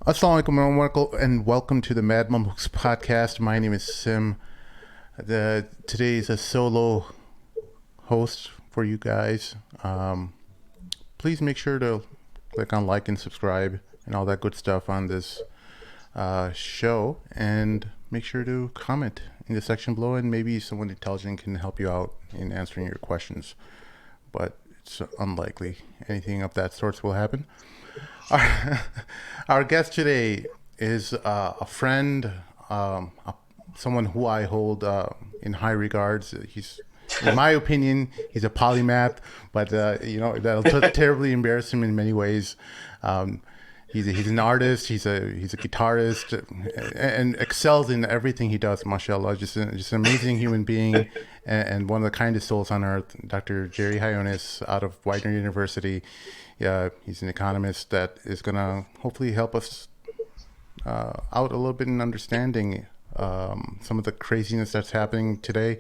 Assalamu alaikum and welcome to the Mad Mamluks podcast. My name is Sim. Today is a solo host for you guys. Please make sure to click on like and subscribe and all that good stuff on this show, and make sure to comment in the section below, and maybe someone intelligent can help you out in answering your questions, but it's unlikely anything of that sort will happen. Our guest today is a friend, someone who I hold in high regards. He's, in my opinion, he's a polymath, but that'll terribly embarrass him in many ways. He's an artist. He's a guitarist, and excels in everything he does. Mashallah, just an amazing human being, and one of the kindest souls on earth. Dr. Jerry Hionis out of Widener University. He's an economist that is gonna hopefully help us out a little bit in understanding some of the craziness that's happening today.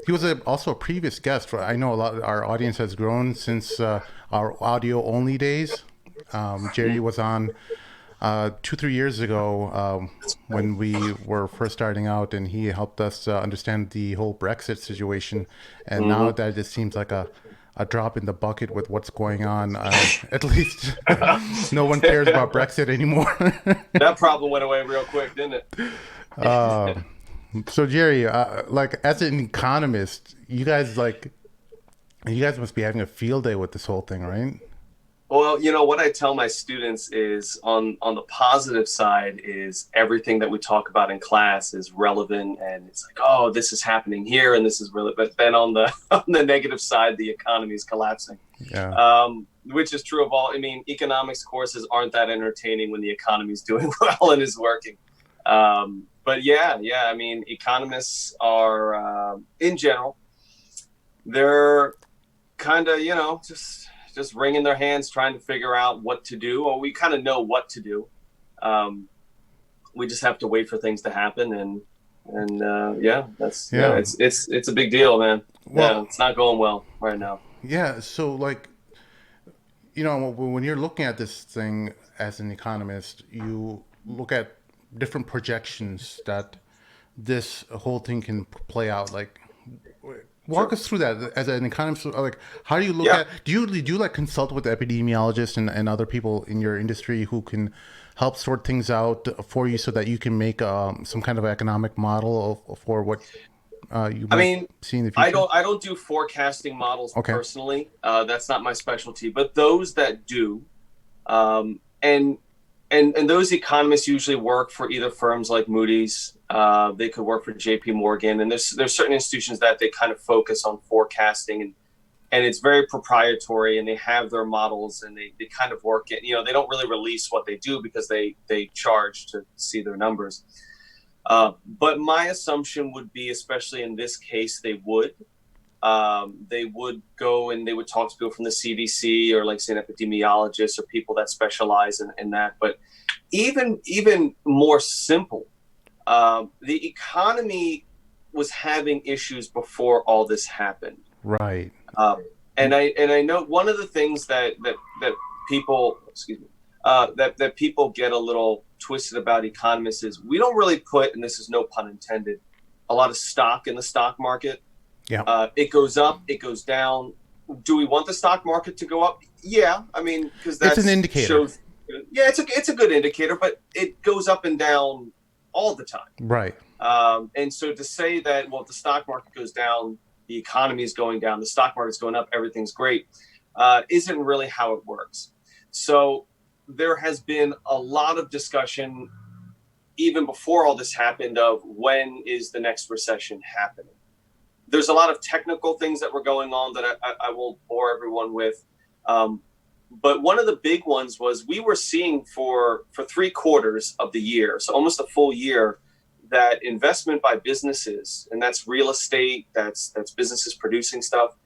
He was also a previous guest. I know a lot of our audience has grown since our audio only days. Jerry was on 2-3 years ago when we were first starting out, and he helped us understand the whole Brexit situation. And now that it seems like a drop in the bucket with what's going on, at least no one cares about Brexit anymore. That problem went away real quick, didn't it? So Jerry, like, as an economist, you guys must be having a field day with this whole thing, right? Well, what I tell my students is on the positive side is everything that we talk about in class is relevant, and it's like, oh, this is happening here and this is really, but then on the negative side, the economy is collapsing. Yeah. Which is true of all. I mean, economics courses aren't that entertaining when the economy is doing well and is working. But yeah. I mean, economists are, in general, they're kind of, just wringing their hands trying to figure out what to do. Or we kind of know what to do. We just have to wait for things to happen, and it's a big deal, man. Well, it's not going well right now. Yeah, so when you're looking at this thing as an economist, you look at different projections that this whole thing can play out. Like, walk us through that as an economist. Like, how do you look at? Do you consult with epidemiologists and other people in your industry who can help sort things out for you so that you can make some kind of economic model for what you might see in the future? I don't do forecasting models personally. That's not my specialty. But those that do, and those economists usually work for either firms like Moody's. They could work for J.P. Morgan, and there's certain institutions that they kind of focus on forecasting, and it's very proprietary, and they have their models, and they kind of work it. They don't really release what they do because they charge to see their numbers. But my assumption would be, especially in this case, they would go and they would talk to people from the CDC or like say an epidemiologist or people that specialize in that. But even more simple, the economy was having issues before all this happened. Right. And I know one of the things that people, that people get a little twisted about economists is we don't really put, and this is no pun intended, a lot of stock in the stock market. Yeah. It goes up, it goes down. Do we want the stock market to go up? Yeah, I mean, because that's an indicator. It's a good indicator, but it goes up and down all the time. Right. And so to say that, well, if the stock market goes down, the economy is going down, the stock market's going up, everything's great, isn't really how it works. So there has been a lot of discussion even before all this happened of when is the next recession happening. There's a lot of technical things that were going on that I won't bore everyone with. But one of the big ones was we were seeing for 3 quarters of the year, so almost a full year, that investment by businesses, and that's real estate, that's businesses producing stuff,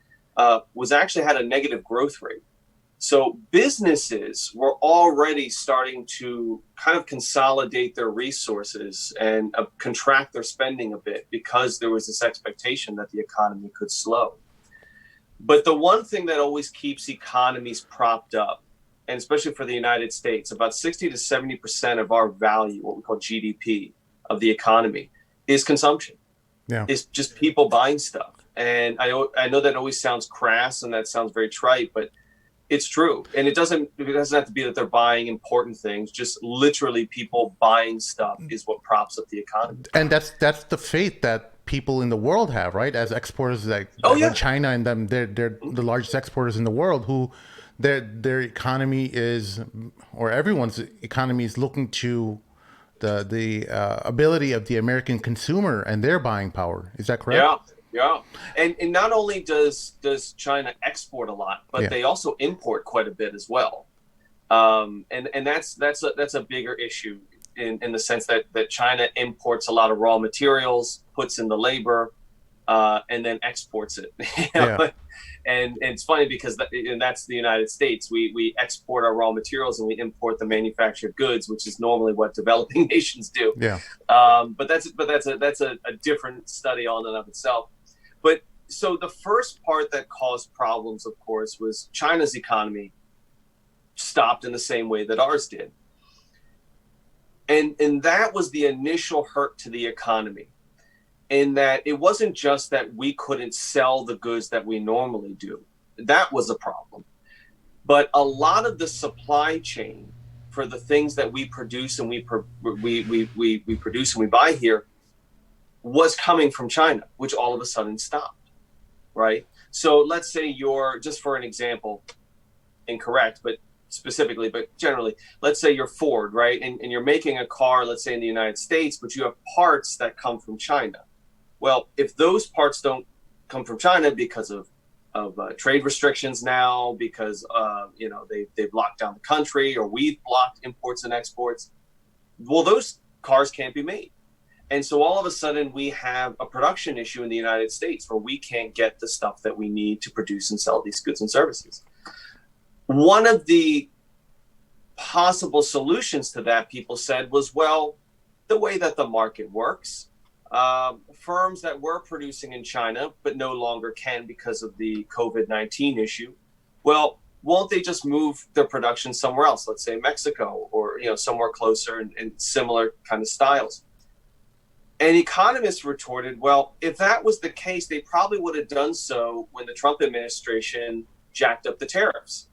was actually had a negative growth rate. So businesses were already starting to kind of consolidate their resources and contract their spending a bit because there was this expectation that the economy could slow. But the one thing that always keeps economies propped up, and especially for the United States, about 60 to 70% of our value, what we call GDP of the economy, is consumption. Yeah. It's just people buying stuff. And I know that always sounds crass and that sounds very trite, but it's true. And it doesn't have to be that they're buying important things. Just literally people buying stuff is what props up the economy. And that's the faith that people in the world have, right? As exporters, like China and them, they're the largest exporters in the world, who their economy is, or everyone's economy is looking to the ability of the American consumer and their buying power. Is that correct? Yeah. Yeah, and not only does China export a lot, but they also import quite a bit as well, and that's a bigger issue in the sense that China imports a lot of raw materials, puts in the labor, and then exports it. And it's funny because that's the United States. We export our raw materials and we import the manufactured goods, which is normally what developing nations do. Yeah. But that's a different study on and of itself. But so the first part that caused problems, of course, was China's economy stopped in the same way that ours did. And that was the initial hurt to the economy, in that it wasn't just that we couldn't sell the goods that we normally do. That was a problem. But a lot of the supply chain for the things that we produce and we produce and we buy here was coming from China, which all of a sudden stopped, right? So let's say you're, just for an example, incorrect, but specifically, but generally, let's say you're Ford, right? And you're making a car, let's say in the United States, but you have parts that come from China. Well, if those parts don't come from China because of trade restrictions now, because they've locked down the country, or we've blocked imports and exports, well, those cars can't be made. And so all of a sudden we have a production issue in the United States where we can't get the stuff that we need to produce and sell these goods and services. One of the possible solutions to that, people said, was, well, the way that the market works, firms that were producing in China but no longer can because of the COVID-19 issue, well, won't they just move their production somewhere else, let's say Mexico, or somewhere closer and similar kind of styles? And economists retorted, well, if that was the case, they probably would have done so when the Trump administration jacked up the tariffs,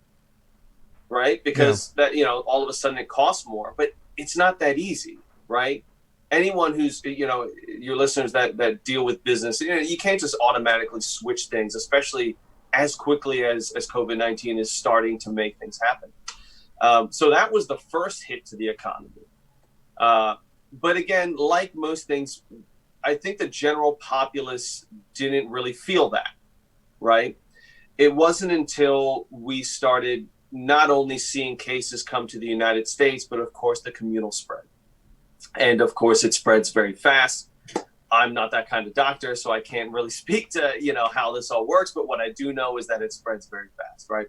right? Because that, all of a sudden it costs more. But it's not that easy, right? Anyone who's, your listeners that deal with business, you can't just automatically switch things, especially as quickly as COVID-19 is starting to make things happen. So that was the first hit to the economy. But again, like most things, I think the general populace didn't really feel that, right? It wasn't until we started not only seeing cases come to the United States, but of course the communal spread. And of course it spreads very fast. I'm not that kind of doctor, so I can't really speak to, how this all works. But what I do know is that it spreads very fast, right?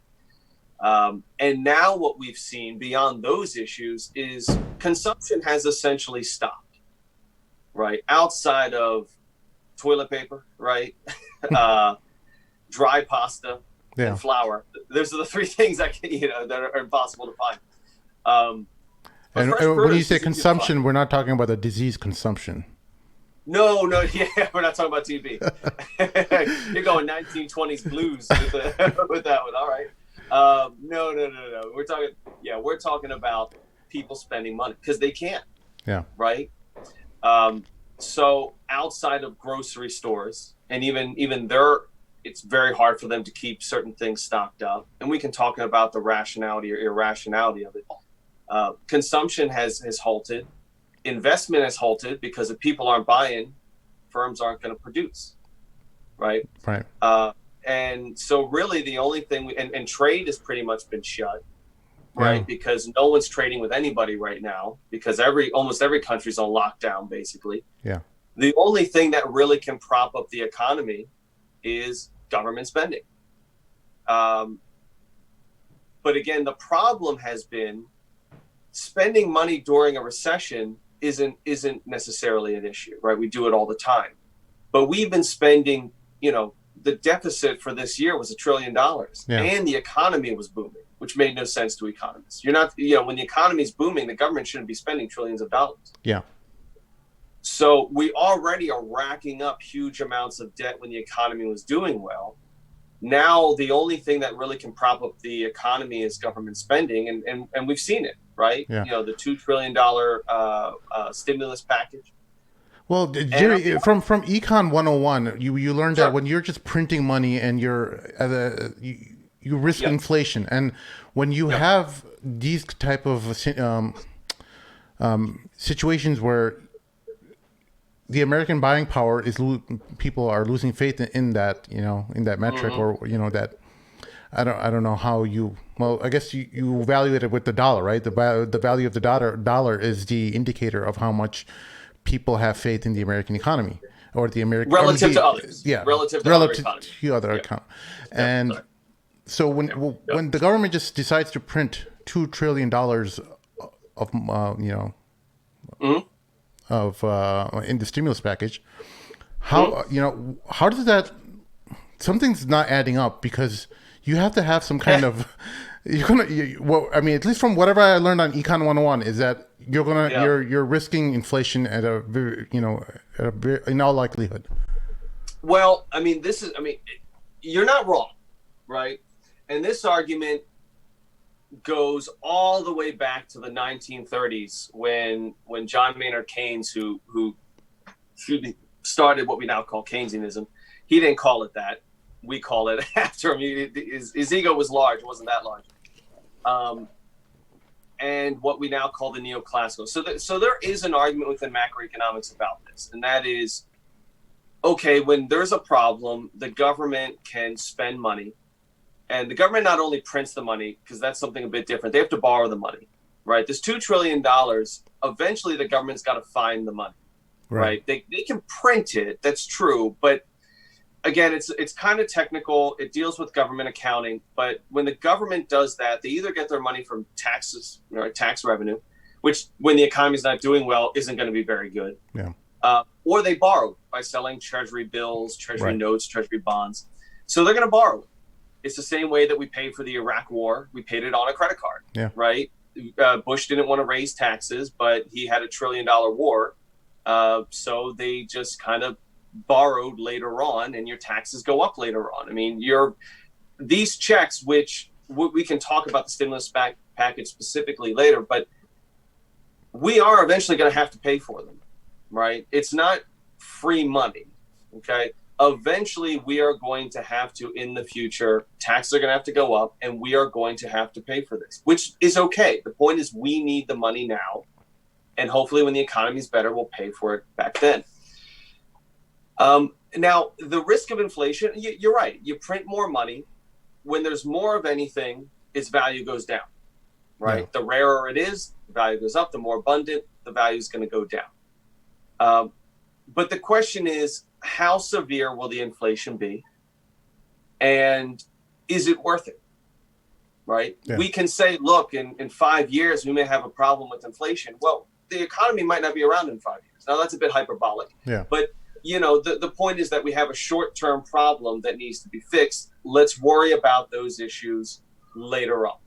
And now what we've seen beyond those issues is consumption has essentially stopped, right? Outside of toilet paper, right? Dry pasta and flour. Those are the three things that are impossible to find. And when you say consumption, we're not talking about the disease consumption. No, yeah, we're not talking about TB. You're going 1920s blues with that one. All right. No. We're talking about people spending money because they can't. Yeah. Right. So outside of grocery stores, and even there, it's very hard for them to keep certain things stocked up. And we can talk about the rationality or irrationality of it. Consumption has halted. Investment has halted because if people aren't buying, firms aren't going to produce. Right. Right. And so really the only thing, and trade has pretty much been shut, right? Because no one's trading with anybody right now because almost every country's on lockdown, basically. Yeah. The only thing that really can prop up the economy is government spending. But again, the problem has been spending money during a recession isn't necessarily an issue, right? We do it all the time. But we've been spending, the deficit for this year was $1 trillion, and the economy was booming, which made no sense to economists. You're not, when the economy is booming, the government shouldn't be spending trillions of dollars. Yeah. So we already are racking up huge amounts of debt when the economy was doing well. Now the only thing that really can prop up the economy is government spending, and we've seen it, right? Yeah. The $2 trillion stimulus package. Well, Jerry, from Econ 101, you learned that when you're just printing money and you risk inflation, and when you have these type of situations where the American buying power is people are losing faith in that, in that metric, or that I don't know how you. Well, I guess you evaluate it with the dollar, right? The value of the dollar is the indicator of how much people have faith in the American economy, or the American relative to others. Yeah, relative to other economies. And so when the government just decides to print $2 trillion of in the stimulus package, how how does that? Something's not adding up, because you have to have some kind of at least from whatever I learned on Econ 101 is that you're risking inflation at a very, in all likelihood. Well, you're not wrong, right? And this argument goes all the way back to the 1930s when John Maynard Keynes, who started what we now call Keynesianism, he didn't call it that. We call it after him. His ego was large, it wasn't that large. And what we now call the neoclassical. So there is an argument within macroeconomics about this, and that is, okay, when there's a problem, the government can spend money, and the government not only prints the money, because that's something a bit different, they have to borrow the money, right? This $2 trillion, eventually the government's got to find the money, right? They can print it, that's true, but again, it's kind of technical. It deals with government accounting, but when the government does that, they either get their money from taxes, tax revenue, which when the economy's not doing well isn't going to be very good. Yeah. Or they borrow by selling treasury bills, treasury notes, treasury bonds. So they're going to borrow. It's the same way that we paid for the Iraq War. We paid it on a credit card. Yeah. Right. Bush didn't want to raise taxes, but he had $1 trillion war, so they just kind of borrowed later on, and your taxes go up later on. These checks, which we can talk about the stimulus package specifically later, but we are eventually going to have to pay for them, right? It's not free money, okay? Eventually, we are going to have to, in the future, taxes are going to have to go up, and we are going to have to pay for this, which is okay. The point is we need the money now, and hopefully when the economy is better, we'll pay for it back then. Now, the risk of inflation, you're right. You print more money. When there's more of anything, its value goes down, right? Yeah. The rarer it is, the value goes up. The more abundant, the value is going to go down. But the question is, how severe will the inflation be? And is it worth it, right? Yeah. We can say, look, in 5 years, we may have a problem with inflation. Well, the economy might not be around in 5 years. Now, that's a bit hyperbolic. Yeah. But the point is that we have a short-term problem that needs to be fixed. Let's worry about those issues later on,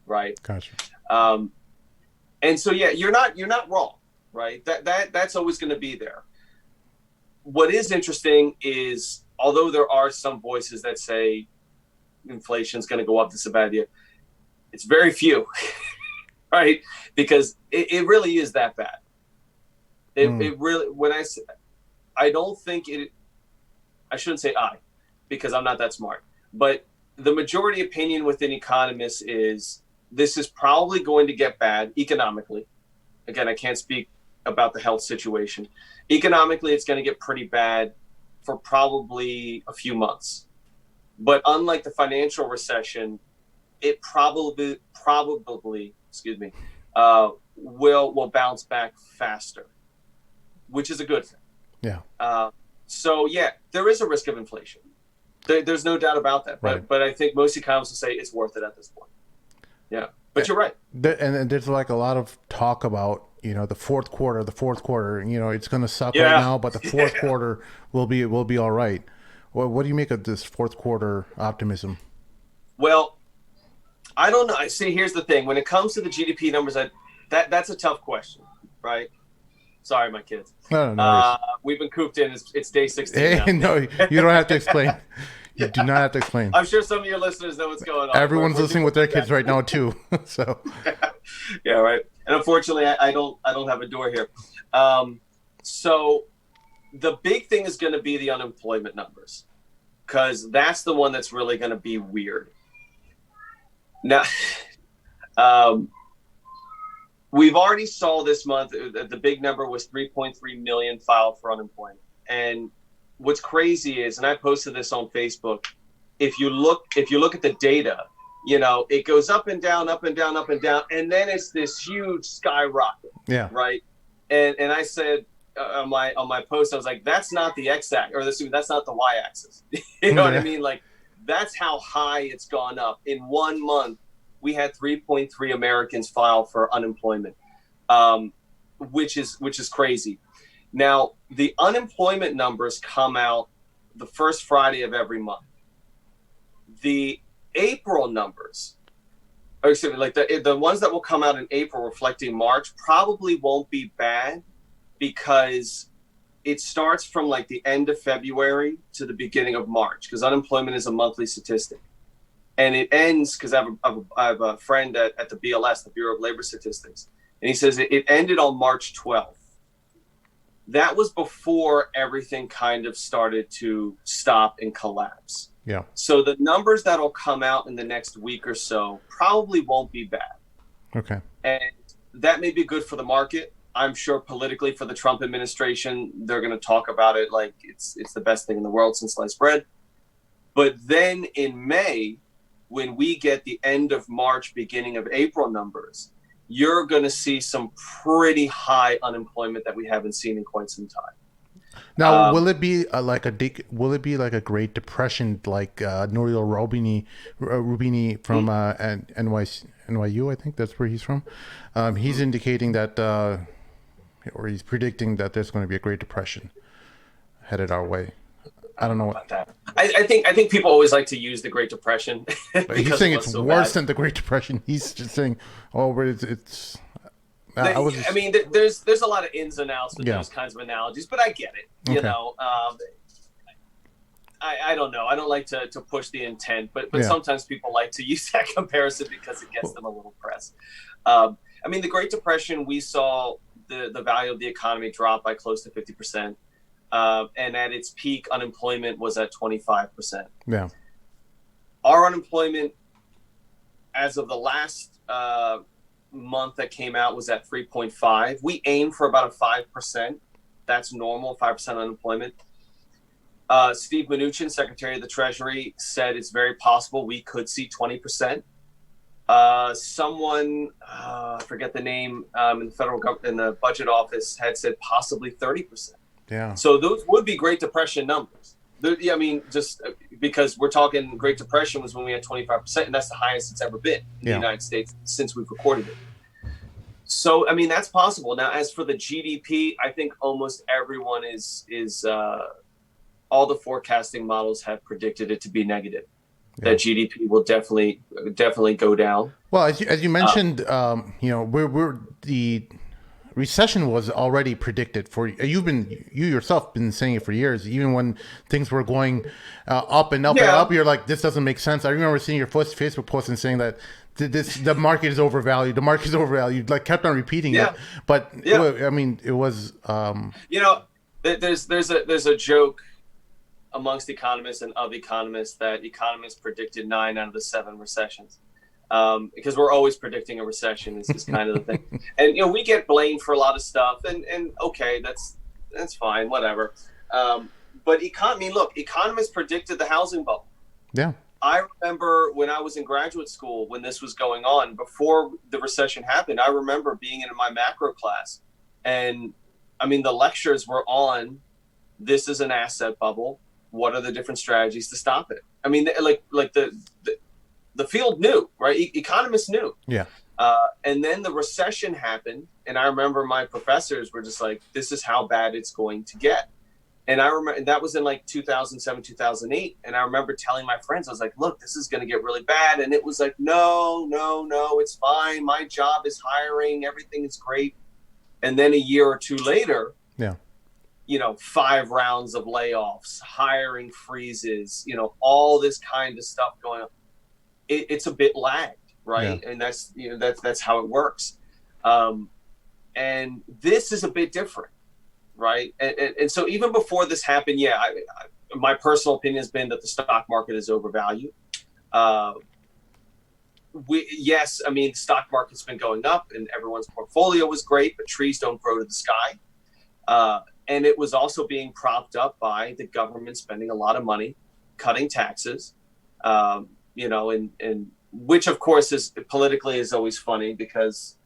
right? Gotcha. And so, you're not wrong, right? That's always going to be there. What is interesting is, although there are some voices that say inflation is going to go up, this is a bad idea, it's very few, right? Because it really is that bad. It really, I don't think I shouldn't say because I'm not that smart, but the majority opinion within economists is this is probably going to get bad economically. Again, I can't speak about the health situation. Economically, it's going to get pretty bad for probably a few months. But unlike the financial recession, it probably will bounce back faster, which is a good thing. Yeah. So there is a risk of inflation. There's no doubt about that. Right. But I think most economists will say it's worth it at this point. Yeah. But you're right. And there's like a lot of talk about, the fourth quarter. It's going to suck right Yeah. now, but the fourth quarter will be all right. What do you make of this fourth quarter optimism? Well, I don't know. See, here's the thing. When it comes to the GDP numbers, that's a tough question, right? Sorry, my kids. No, no worries. We've been cooped in. It's day 16 Hey, now. no, you don't have to explain. You do not have to explain. I'm sure some of your listeners know what's going on. Everyone's listening with their kids right now too. So yeah, right. And unfortunately, I don't have a door here. So the big thing is going to be the unemployment numbers, because that's the one that's really going to be weird. Now, we've already saw this month the big number was 3.3 million filed for unemployment. And what's crazy is, and I posted this on Facebook, if you look at the data, it goes up and down, up and down, up and down, and then it's this huge skyrocket. yeah, right. And I said on my post, I was like, that's not the x-axis, or that's not the y-axis. You know what I mean? Like, that's how high it's gone up. In 1 month, we had 3.3 Americans file for unemployment, which is crazy. Now, the unemployment numbers come out the first Friday of every month. The April numbers, or excuse me, like the ones that will come out in April reflecting March, probably won't be bad, because it starts from like the end of February to the beginning of March, because unemployment is a monthly statistic. And it ends, because I have a friend at the BLS, the Bureau of Labor Statistics, and he says it ended on March 12th. That was before everything kind of started to stop and collapse. yeah. So the numbers that'll come out in the next week or so probably won't be bad. Okay. And that may be good for the market. I'm sure politically for the Trump administration, they're going to talk about it like it's the best thing in the world since sliced bread. But then in May, when we get the end of March, beginning of April numbers, you're going to see some pretty high unemployment that we haven't seen in quite some time. Now, will it be like a Great Depression, like Nouriel Roubini from NYU? I think that's where he's from. He's indicating that, or he's predicting that there's going to be a Great Depression headed our way. I don't know about that. I think people always like to use the Great Depression. He's saying it's so worse than the Great Depression. He's just saying, "Oh, but it's." I mean, there's a lot of ins and outs with those kinds of analogies, but I get it. You know, I don't know. I don't like to push the intent, but sometimes people like to use that comparison because it gets them a little press. I mean, the Great Depression, we saw the value of the economy drop by close to 50%. And at its peak, unemployment was at 25%. Yeah. Our unemployment, as of the last month that came out, was at 3.5. We aim for about a 5%. That's normal, 5% unemployment. Steve Mnuchin, Secretary of the Treasury, said it's very possible we could see 20%. Someone, I forget the name, in the federal government, in the budget office, had said possibly 30%. Yeah. So those would be Great Depression numbers. I mean, just because we're talking Great Depression was when we had 25%, and that's the highest it's ever been in the United States since we've recorded it. So, I mean, that's possible. Now, as for the GDP, I think almost everyone is all the forecasting models have predicted it to be negative. Yeah. That GDP will definitely go down. Well, as you mentioned, we're the recession was already predicted for you yourself been saying it for years. Even when things were going up and up and up, you're like, this doesn't make sense. I remember seeing your first Facebook post and saying that the market is overvalued. The market is overvalued. Like kept on repeating it. But I mean, it was. There's a joke amongst economists and of economists that economists predicted 9 out of the 7 recessions. Because we're always predicting a recession is kind of the thing. And, we get blamed for a lot of stuff and okay, that's fine, whatever. But economists predicted the housing bubble. Yeah. I remember when I was in graduate school, when this was going on, before the recession happened, I remember being in my macro class. And I mean, the lectures were on, this is an asset bubble. What are the different strategies to stop it? I mean, like the field knew, right? Economists knew. Yeah. And then the recession happened, and I remember my professors were just like, "This is how bad it's going to get." And I remember, and that was in like 2007, 2008. And I remember telling my friends, I was like, "Look, this is going to get really bad." And it was like, "No, no, no, it's fine. My job is hiring. Everything is great." And then a year or two later, Yeah. 5 rounds of layoffs, hiring freezes, all this kind of stuff going on. It's a bit lagged. Right. Yeah. And that's how it works. And this is a bit different. Right. And so even before this happened, my personal opinion has been that the stock market is overvalued. The stock market's been going up and everyone's portfolio was great, but trees don't grow to the sky. And it was also being propped up by the government spending a lot of money, cutting taxes, and which of course is politically is always funny because,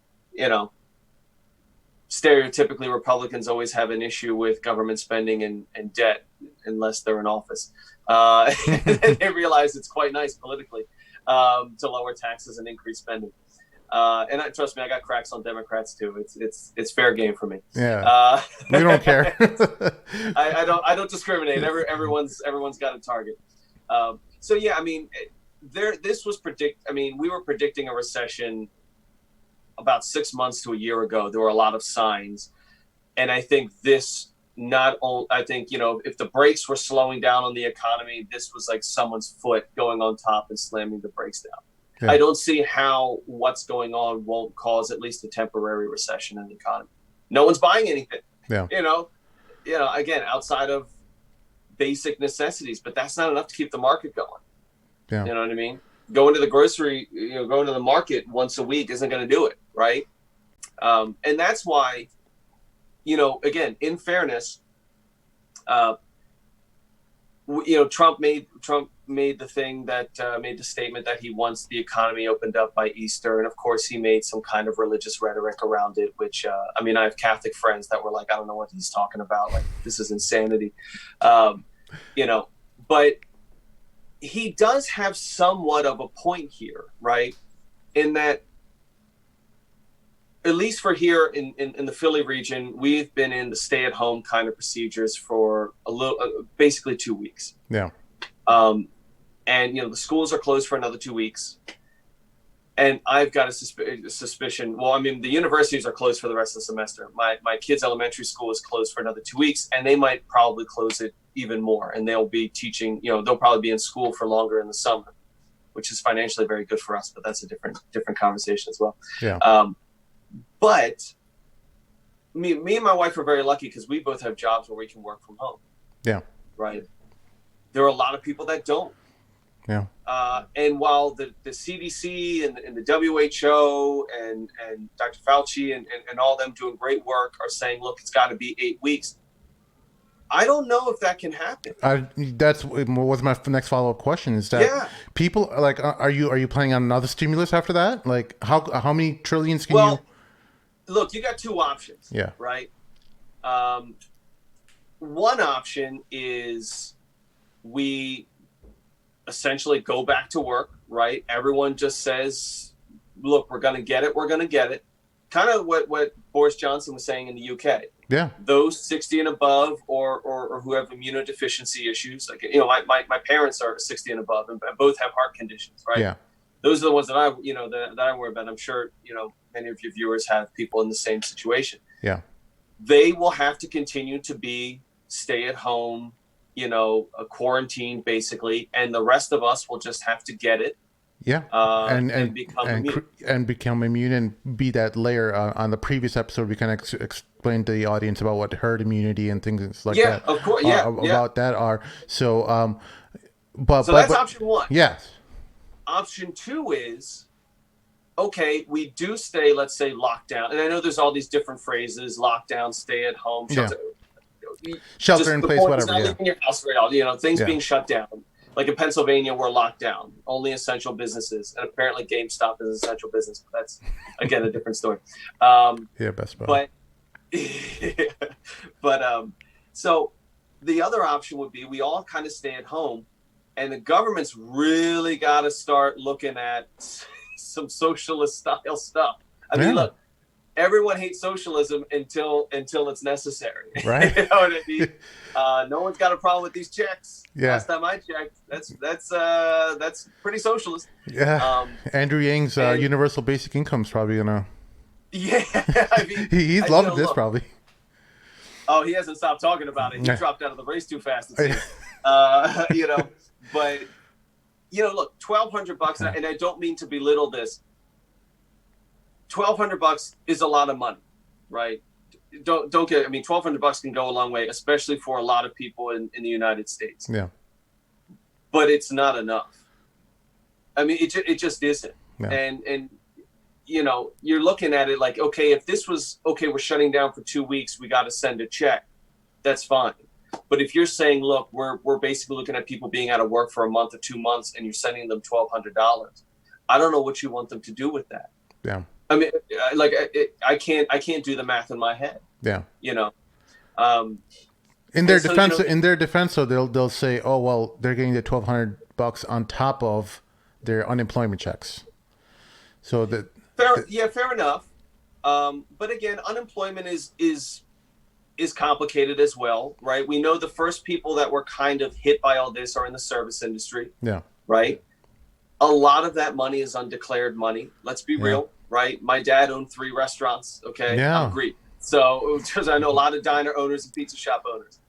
stereotypically Republicans always have an issue with government spending and debt unless they're in office. And they realize it's quite nice politically to lower taxes and increase spending. And trust me, I got cracks on Democrats too. It's fair game for me. Yeah, we don't care. I don't discriminate. Everyone's got a target. We were predicting a recession about 6 months to a year ago. There were a lot of signs, and I think if the brakes were slowing down on the economy, this was like someone's foot going on top and slamming the brakes down. Yeah. I don't see how what's going on won't cause at least a temporary recession in the economy. No one's buying anything. Yeah. Again, outside of basic necessities, but that's not enough to keep the market going. Yeah. You know what I mean? Going to the grocery, going to the market once a week isn't going to do it, right? And that's why, again, in fairness, Trump made the thing that made the statement that he wants the economy opened up by Easter, and of course he made some kind of religious rhetoric around it. Which I have Catholic friends that were like, "I don't know what he's talking about. Like, this is insanity," But he does have somewhat of a point here, right? In that, at least for here in the Philly region, we've been in the stay-at-home kind of procedures for basically 2 weeks. Yeah. And the schools are closed for another 2 weeks. And I've got a suspicion. Well, the universities are closed for the rest of the semester. My kids' elementary school is closed for another 2 weeks, and they might probably close it even more. And they'll be teaching. They'll probably be in school for longer in the summer, which is financially very good for us. But that's a different conversation as well. Yeah. But me and my wife are very lucky because we both have jobs where we can work from home. Yeah. Right. There are a lot of people that don't. Yeah. And while the CDC and the WHO and Dr. Fauci and all them doing great work are saying, look, it's got to be 8 weeks. I don't know if that can happen. That's was my next follow-up question. Is that people like, are you planning on another stimulus after that? Like how many trillions can you? Look, you got two options. Yeah. Right. One option is we essentially go back to work, right? Everyone just says, look, we're going to get it. We're going to get it. Kind of what Boris Johnson was saying in the UK. Yeah. Those 60 and above or who have immunodeficiency issues. Like, my parents are 60 and above and both have heart conditions, right? Yeah. Those are the ones that I worry about. I'm sure, many of your viewers have people in the same situation. Yeah. They will have to continue to be stay at home, a quarantine basically, and the rest of us will just have to get it. Yeah, and become immune and be that layer. On the previous episode, we kind of explained to the audience about what herd immunity and things like that. Yeah, of course. About that are so. But that's option one. Yes. Option two is, okay, we do stay, let's say, locked down, and I know there's all these different phrases: lockdown, stay at home, shelter in place, whatever. Not leaving your house right now. Things being shut down. Like in Pennsylvania, we're locked down. Only essential businesses, and apparently GameStop is an essential business. But that's again a different story. Best Buy. But so the other option would be we all kind of stay at home, And the government's really got to start looking at some socialist style stuff. I mean, look, everyone hates socialism until it's necessary. Right. You know what I mean? No one's got a problem with these checks. Yeah. Last time I checked, that's pretty socialist. Yeah. Andrew Yang's universal basic income is probably gonna. Yeah, I mean, he's loving this probably. Oh, he hasn't stopped talking about it. He dropped out of the race too fast. You know, but you know, look, $1,200, and I don't mean to belittle this. $1,200 is a lot of money, right? Don't get. I mean, $1,200 can go a long way, especially for a lot of people in the United States. Yeah. But it's not enough. I mean, it just isn't. Yeah. And you know, you're looking at it like, okay, if this was okay, we're shutting down for 2 weeks, we got to send a check. That's fine. But if you're saying, look, we're basically looking at people being out of work for a month or 2 months, and you're sending them $1,200, I don't know what you want them to do with that. Yeah. I mean, like I can't do the math in my head. Yeah. You know. In their defense, so they'll say, oh well, they're getting the $1,200 on top of their unemployment checks. So that. Fair enough. But again, unemployment is complicated as well, right? We know the first people that were kind of hit by all this are in the service industry. Yeah. Right. A lot of that money is undeclared money. Let's be real, right? My dad owned 3 restaurants. Okay. Yeah. I'm Greek. So, because I know a lot of diner owners and pizza shop owners.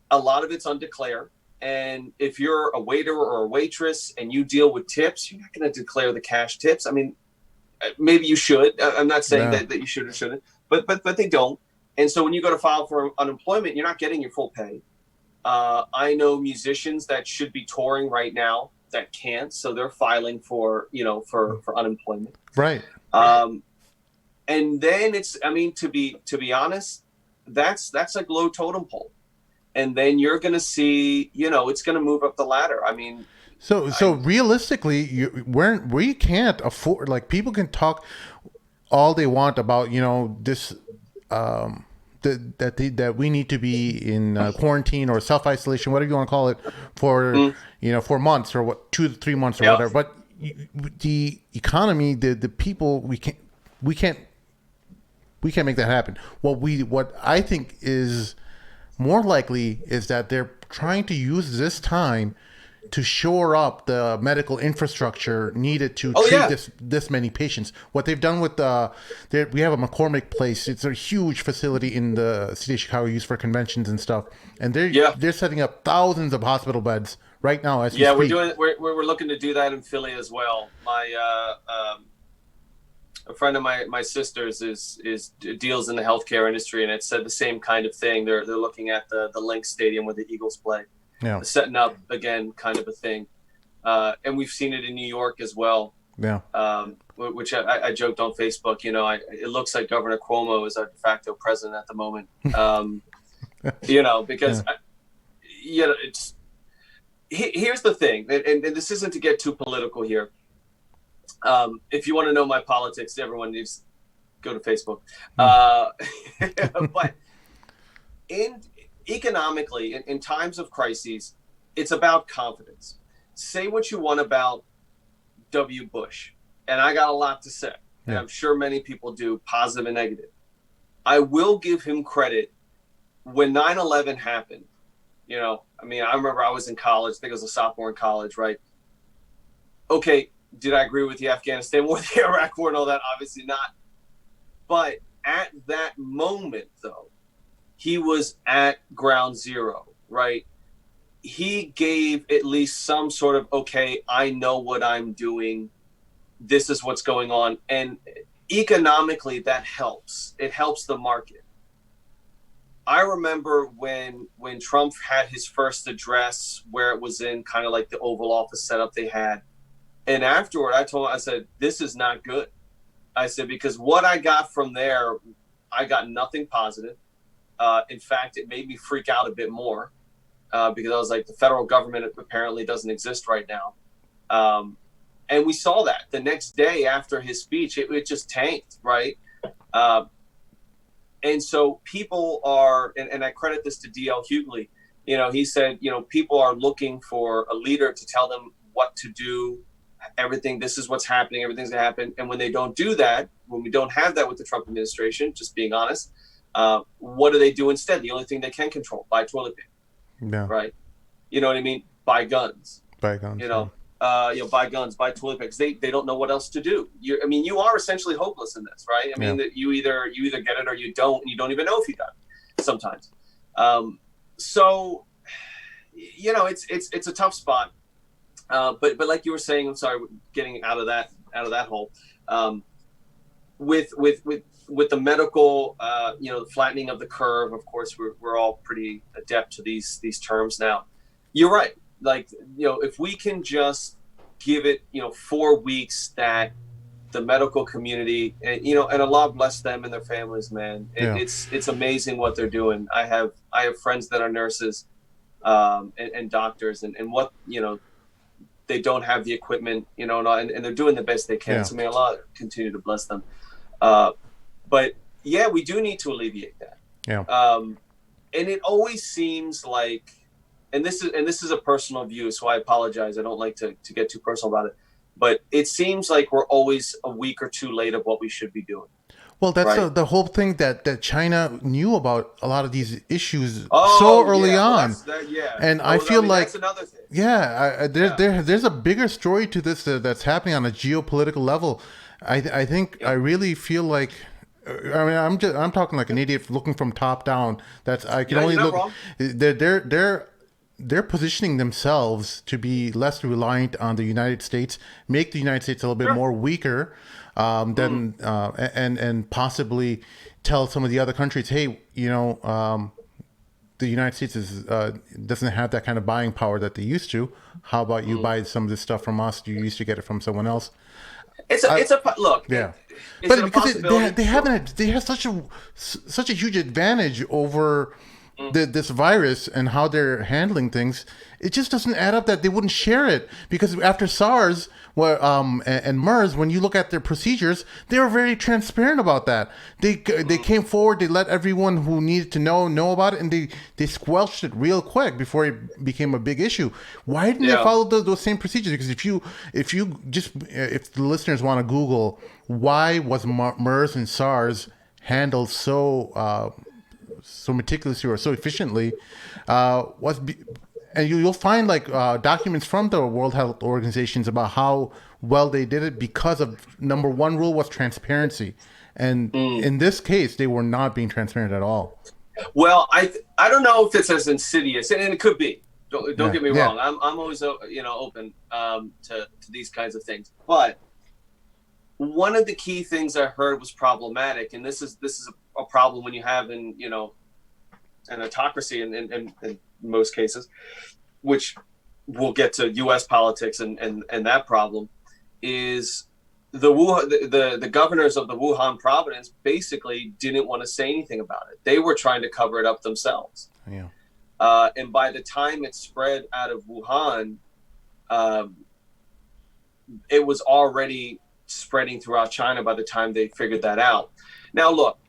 A lot of it's undeclared. And if you're a waiter or a waitress and you deal with tips, you're not going to declare the cash tips. I mean, maybe you should. I'm not saying that you should or shouldn't, but they don't. And so when you go to file for unemployment, you're not getting your full pay. I know musicians that should be touring right now that can't, so they're filing for unemployment. Right. And then it's, I mean, to be honest, that's like low totem pole. And then you're going to see, it's going to move up the ladder. I mean, so realistically, we can't afford, like, people can talk all they want about, this, that we need to be in quarantine or self-isolation, whatever you want to call it, for, for months or 2 to 3 months or whatever. But the economy, the people, we can't make that happen. What I think is more likely is that they're trying to use this time to shore up the medical infrastructure needed to treat this many patients. What they've done with we have a McCormick Place. It's a huge facility in the city of Chicago used for conventions and stuff. And they're setting up thousands of hospital beds right now as we speak. We're looking to do that in Philly as well. My a friend of my sister's deals in the healthcare industry, and it said the same kind of thing. They're looking at the Lynx Stadium where the Eagles play, setting up again kind of a thing, and we've seen it in New York as well. Yeah. Which I joked on Facebook. It looks like Governor Cuomo is our de facto president at the moment. Because it's here's the thing, and this isn't to get too political here. If you want to know my politics, everyone needs to go to Facebook. But economically, in times of crises, it's about confidence. Say what you want about W. Bush, and I got a lot to say, and I'm sure many people do, positive and negative. I will give him credit. When 9/11 happened, I remember I was in college. I think I was a sophomore in college, right? Okay. Did I agree with the Afghanistan war, the Iraq war, and all that? Obviously not. But at that moment, though, he was at ground zero, right? He gave at least some sort of, okay, I know what I'm doing. This is what's going on. And economically, that helps. It helps the market. I remember when Trump had his first address where it was in kind of like the Oval Office setup they had. And afterward, I said, this is not good. I said, because what I got from there, I got nothing positive. In fact, it made me freak out a bit more because I was like, the federal government apparently doesn't exist right now. And we saw that the next day after his speech, it just tanked, right? And so people are, and I credit this to D.L. Hughley, he said, people are looking for a leader to tell them what to do, everything. This is what's happening. Everything's going to happen. And when they don't do that, when we don't have that with the Trump administration, just being honest, what do they do instead? The only thing they can control, buy toilet paper, Yeah. right? You know what I mean? Buy guns. Buy guns. Buy guns, buy toilet paper. They don't know what else to do. You are essentially hopeless in this, right? I mean, that you either get it or you don't, and you don't even know if you got it sometimes. So, it's a tough spot. But like you were saying, I'm sorry, getting out of that hole. With the medical, the flattening of the curve. Of course, we're all pretty adept to these terms now. You're right. Like, if we can just give it, 4 weeks, that the medical community, and Allah bless them and their families, man. It's amazing what they're doing. I have friends that are nurses, and doctors, and what, they don't have the equipment, and they're doing the best they can. Yeah. So may Allah continue to bless them. But yeah, we do need to alleviate that. Yeah. And it always seems like, and this is a personal view, so I apologize. I don't like to get too personal about it, but it seems like we're always a week or two late of what we should be doing. Well, that's right? the whole thing that China knew about a lot of these issues so early on. And I feel like, that's another thing. There's a bigger story to this that's happening on a geopolitical level. I think I really feel like, I mean, I'm talking like an idiot looking from top down. I can only look. Wrong. They're positioning themselves to be less reliant on the United States, make the United States a little bit more weaker, than and possibly tell some of the other countries, hey, the United States doesn't have that kind of buying power that they used to. How about you buy some of this stuff from us? You used to get it from someone else. Look. Yeah. But because they have such a huge advantage over this virus and how they're handling things, it just doesn't add up that they wouldn't share it. Because after SARS and MERS, when you look at their procedures, they were very transparent about that. They came forward, they let everyone who needed to know about it, and they squelched it real quick before it became a big issue. Why didn't they follow those same procedures? Because if the listeners want to Google why was MERS and SARS handled so meticulously or so efficiently, and you'll find like documents from the World Health Organizations about how well they did it, because of number one rule was transparency, and in this case they were not being transparent at all. Well, I don't know if it's as insidious, and it could be. Don't get me wrong. I'm always open to these kinds of things, but one of the key things I heard was problematic, and this is a problem when you have an autocracy in most cases, which we'll get to U.S. politics and that problem, is the governors of the Wuhan province basically didn't want to say anything about it. They were trying to cover it up themselves. Yeah. And by the time it spread out of Wuhan, it was already spreading throughout China by the time they figured that out. Now, look,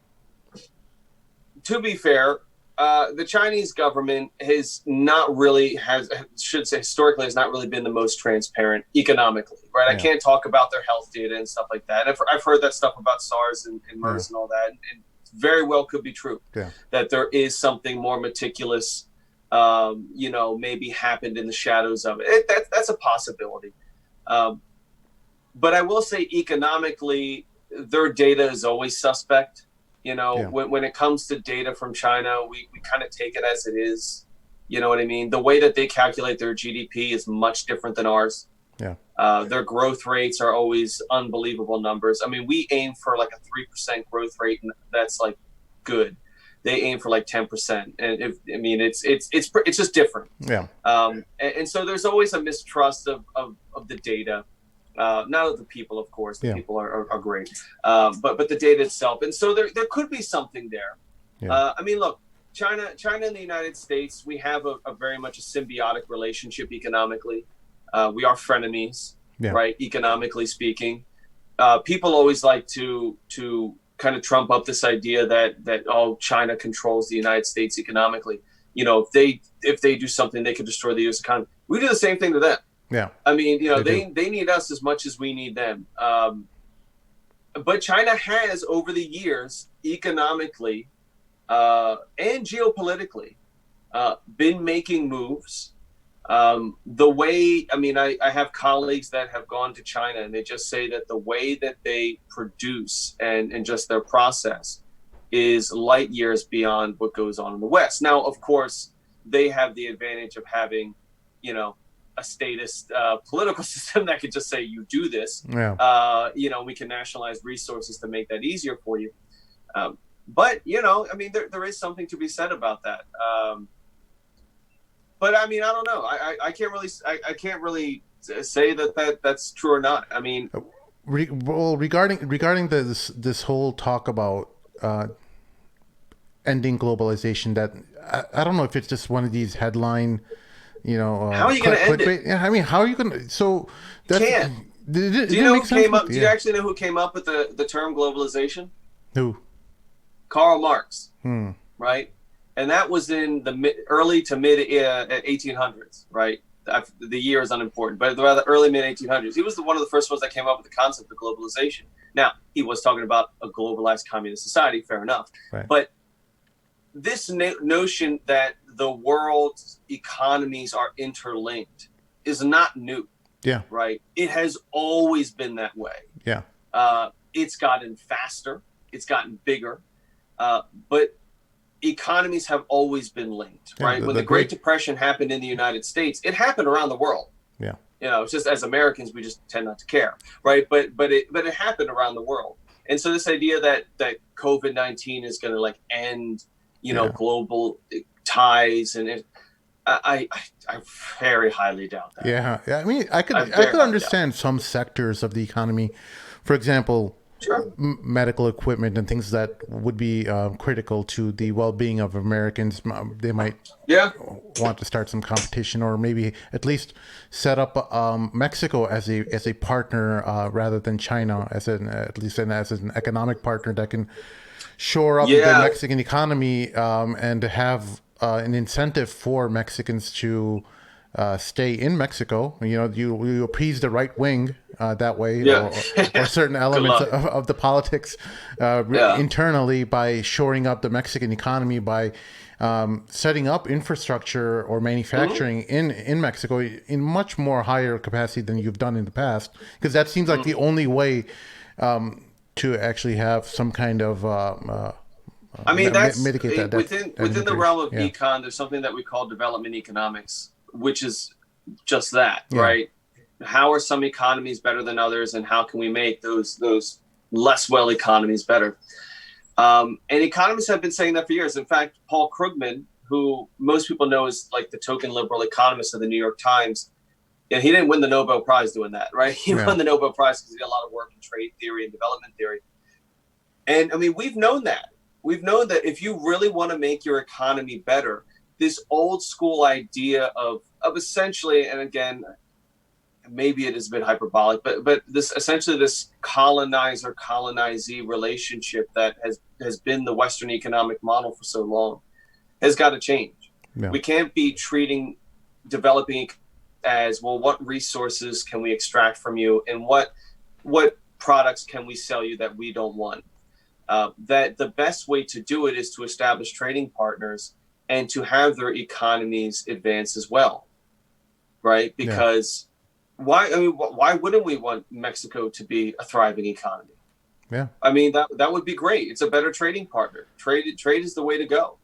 to be fair, the Chinese government historically has not really been the most transparent economically, right? Yeah. I can't talk about their health data and stuff like that. I've heard that stuff about SARS and MERS and all that, and very well could be true. Yeah. That there is something more meticulous, maybe happened in the shadows of it. That's a possibility. But I will say economically, their data is always suspect. When it comes to data from China, we kind of take it as it is. You know what I mean? The way that they calculate their GDP is much different than ours. Yeah. Their growth rates are always unbelievable numbers. I mean, we aim for like a 3% growth rate, and that's like good. They aim for like 10%, and it's just different. Yeah. And so there's always a mistrust of the data. Not of the people, of course. The people are great, but the data itself. And so there could be something there. Yeah. Look, China and the United States, we have a very much a symbiotic relationship economically. We are frenemies, right? Economically speaking, people always like to kind of trump up this idea that China controls the United States economically. if they do something, they could destroy the U.S. economy. We do the same thing to them. Yeah. I mean, they need us as much as we need them. But China has, over the years, economically and geopolitically, been making moves. I have colleagues that have gone to China, and they just say that the way that they produce and just their process is light years beyond what goes on in the West. Now, of course, they have the advantage of having, a statist political system that could just say, you do this. Yeah. We can nationalize resources to make that easier for you. But there is something to be said about that. But I mean, I don't know. I can't really say that's true or not. I mean, regarding this whole talk about ending globalization, that I don't know if it's just one of these headline, how are you going to end it? Yeah, I mean, how are you going to? So that's, do you know who came up? Do you actually know who came up with the term globalization? Who? Karl Marx. Right. And that was in the early to mid 1800s, right? The year is unimportant, but the early mid 1800s. He was one of the first ones that came up with the concept of globalization. Now, he was talking about a globalized communist society, fair enough. Right. But this notion that the world's economies are interlinked is not new. Yeah. Right. It has always been that way. Yeah. It's gotten faster. It's gotten bigger. But economies have always been linked, right? When the Great Depression happened in the United States, it happened around the world. Yeah. It's just, as Americans, we just tend not to care, right? But it happened around the world. And so this idea that COVID-19 is going to end, global ties, and I very highly doubt that. Yeah. I mean, I could understand some sectors of the economy, for example, sure, medical equipment and things that would be critical to the well-being of Americans. They might want to start some competition, or maybe at least set up Mexico as a partner rather than China, as an economic partner that can shore up the Mexican economy and have an incentive for Mexicans to stay in Mexico. You appease the right wing that way, or certain elements of the politics internally, by shoring up the Mexican economy, by setting up infrastructure or manufacturing in Mexico in much more higher capacity than you've done in the past, because that seems like the only way to actually have some kind of mitigate that within the realm of econ. There's something that we call development economics, which is just that, right? How are some economies better than others, and how can we make those less well economies better? And economists have been saying that for years. In fact, Paul Krugman, who most people know as like the token liberal economist of the New York Times, he didn't win the Nobel Prize doing that, right? He won the Nobel Prize because he did a lot of work in trade theory and development theory. And I mean, we've known that. We've known that if you really want to make your economy better, this old school idea of essentially, and again, maybe it is a bit hyperbolic, but this essentially this colonizer-colonizee relationship that has been the Western economic model for so long has got to change. Yeah. We can't be treating developing as, well, what resources can we extract from you, and what products can we sell you that we don't want? That the best way to do it is to establish trading partners and to have their economies advance as well, right? Because why wouldn't we want Mexico to be a thriving economy? Yeah, I mean, that would be great. It's a better trading partner. Trade is the way to go.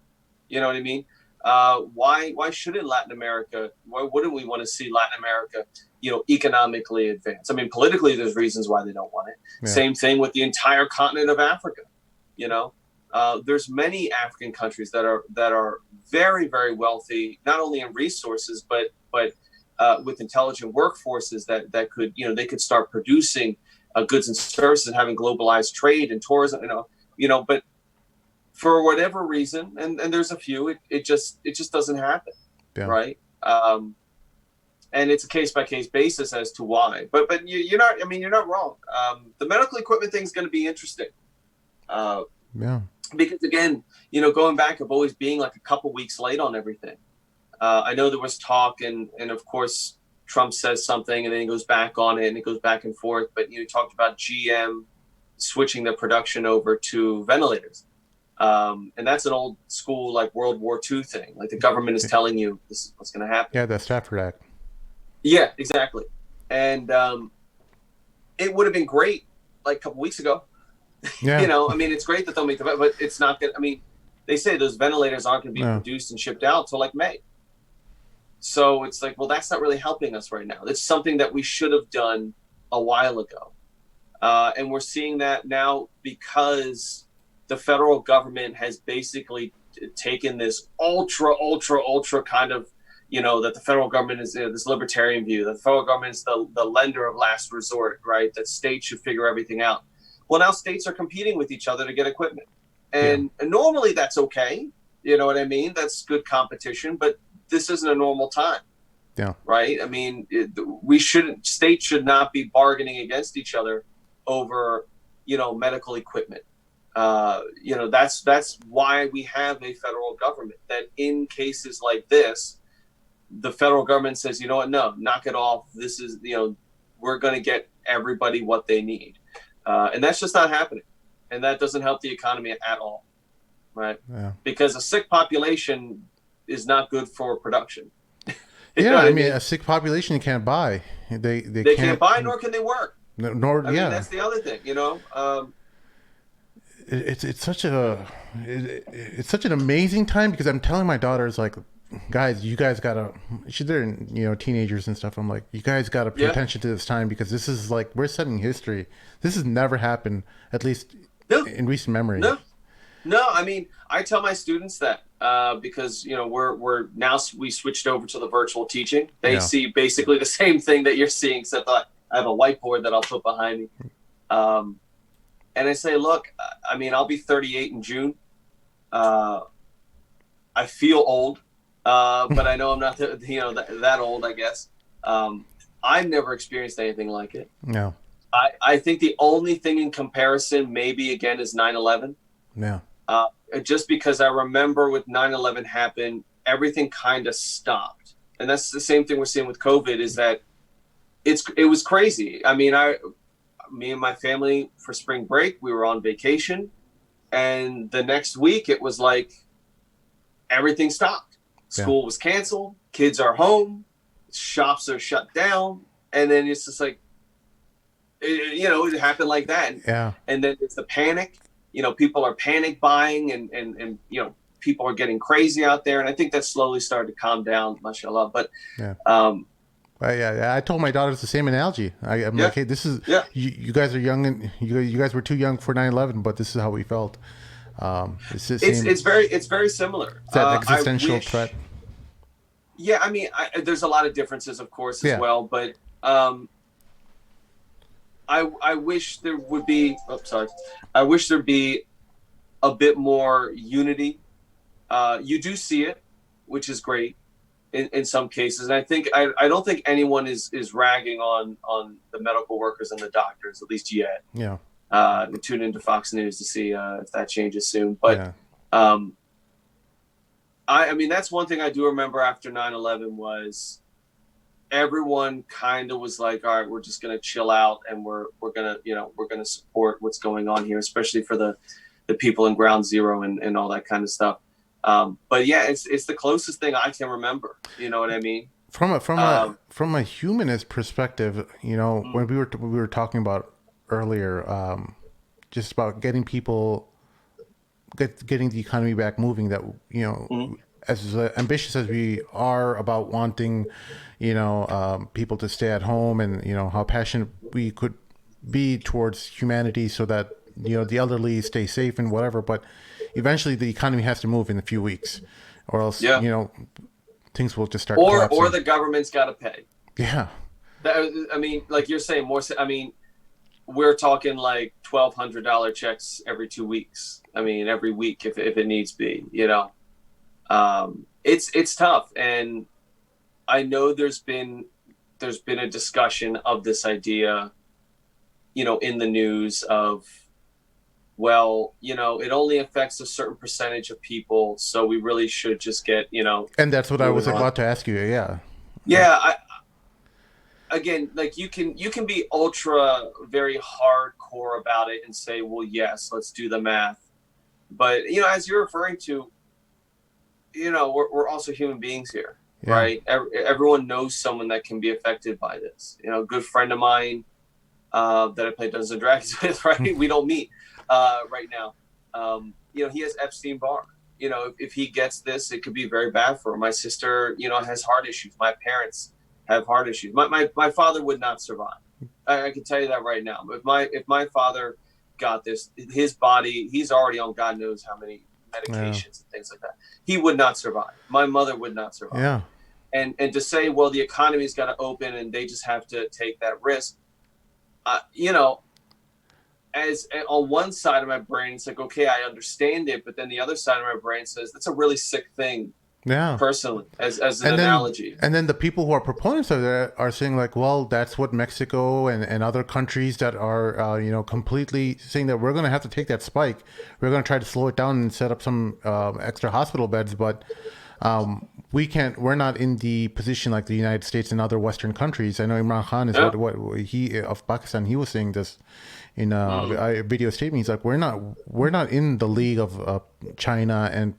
You know what I mean? Why shouldn't Latin America? Why wouldn't we want to see Latin America, economically advance? I mean, politically, there's reasons why they don't want it. Yeah. Same thing with the entire continent of Africa. There's many African countries that are very, very wealthy, not only in resources, but with intelligent workforces that could, they could start producing goods and services and having globalized trade and tourism, but for whatever reason, and there's a few, it just doesn't happen. Yeah. Right. And it's a case by case basis as to why, but you're not wrong. The medical equipment thing is going to be interesting. because again, going back of always being like a couple weeks late on everything. I know there was talk, and of course Trump says something, and then he goes back on it, and it goes back and forth. But you talked about GM switching their production over to ventilators, and that's an old school like World War II thing. Like the government is telling you this is what's going to happen. Yeah, the Stafford Act. Yeah, exactly. And it would have been great like a couple weeks ago. Yeah. I mean, it's great that they'll make but it's not going to, I mean, they say those ventilators aren't going to be No. produced and shipped out till like May. So it's like, well, that's not really helping us right now. It's something that we should have done a while ago. And we're seeing that now because the federal government has basically taken this ultra kind of, that the federal government is this libertarian view. The federal government is the lender of last resort, right? That states should figure everything out. Well, now states are competing with each other to get equipment. And normally that's okay. You know what I mean? That's good competition, but this isn't a normal time. Yeah. Right. I mean, states should not be bargaining against each other over, medical equipment. That's why we have a federal government, that in cases like this, the federal government says, you know what, no, knock it off. This is, we're going to get everybody what they need. And that's just not happening. And that doesn't help the economy at all. Right. Yeah. Because a sick population is not good for production. Yeah, I mean, a sick population you can't buy. They can't buy, nor can they work. Nor, I mean, that's the other thing, It's such an amazing time, because I'm telling my daughters, like, guys, you guys gotta. They're teenagers and stuff. I'm like, you guys gotta pay attention to this time, because this is like, we're setting history. This has never happened, at least in recent memory. No, I mean, I tell my students that because we're now, we switched over to the virtual teaching. They see basically the same thing that you're seeing, except I have a whiteboard that I'll put behind me. And I say, look, I mean, I'll be 38 in June. I feel old, but I know I'm not that old, I guess. I've never experienced anything like it. No. I think the only thing in comparison maybe again is 9/11. Yeah. Just because I remember with 9/11 happened, everything kind of stopped. And that's the same thing we're seeing with COVID, is that it was crazy. I mean, me and my family for spring break, we were on vacation, and the next week it was like everything stopped. School was canceled, kids are home, shops are shut down, and then it's just like, it happened like that. Yeah. And then it's the panic. People are panic buying, and people are getting crazy out there. And I think that slowly started to calm down, mashallah. But I told my daughters the same analogy. I'm like, hey, this is you guys are young, and you guys were too young for 9/11, but this is how we felt. It's very similar. It's that existential threat. Yeah, I mean, there's a lot of differences, of course, as well. But I wish there would be. Oh, sorry. I wish there'd be a bit more unity. You do see it, which is great in some cases. And I don't think anyone is ragging on the medical workers and the doctors, at least yet. Yeah. Tune into Fox News to see if that changes soon. But I mean, that's one thing I do remember after 9/11 was everyone kind of was like, all right, we're just going to chill out, and we're going to support what's going on here, especially for the people in Ground Zero and all that kind of stuff. But yeah, it's the closest thing I can remember. You know what I mean? From a humanist perspective, when we were talking about earlier, just about getting the economy back moving, that as ambitious as we are about wanting people to stay at home, and how passionate we could be towards humanity, so that the elderly stay safe and whatever, but eventually the economy has to move in a few weeks, or else things will just start collapsing. Or the government's got to pay. Yeah. I mean, like you're saying, we're talking like $1,200 checks every 2 weeks. I mean, every week if it needs be. It's tough, and I know there's been a discussion of this idea, in the news of well, it only affects a certain percentage of people, so we really should just get, And that's what I moving was on. about to ask you. Yeah. Yeah, again, like you can be ultra very hardcore about it and say, well, yes, let's do the math. But as you're referring to, we're also human beings here, Yeah. right? Everyone knows someone that can be affected by this. A good friend of mine that I play Dungeons and Dragons with, right? We don't meet right now. He has Epstein-Barr. If he gets this, it could be very bad for him. My sister, has heart issues. My parents have heart issues. My father would not survive. I can tell you that right now. If my father got this, his body, he's already on God knows how many Yeah. medications and things like that. He would not survive. My mother would not survive. Yeah. And to say, well, the economy's got to open and they just have to take that risk. As on one side of my brain, it's like, okay, I understand it, but then the other side of my brain says that's a really sick thing, Yeah. personally, as an analogy. And then the people who are proponents of that are saying like, well, that's what Mexico and other countries that are completely saying that we're going to have to take that spike. We're going to try to slow it down and set up some extra hospital beds, but we can't. We're not in the position like the United States and other Western countries. I know Imran Khan is Yeah. what he of Pakistan. He was saying this in a video statement. He's like, we're not in the league of China and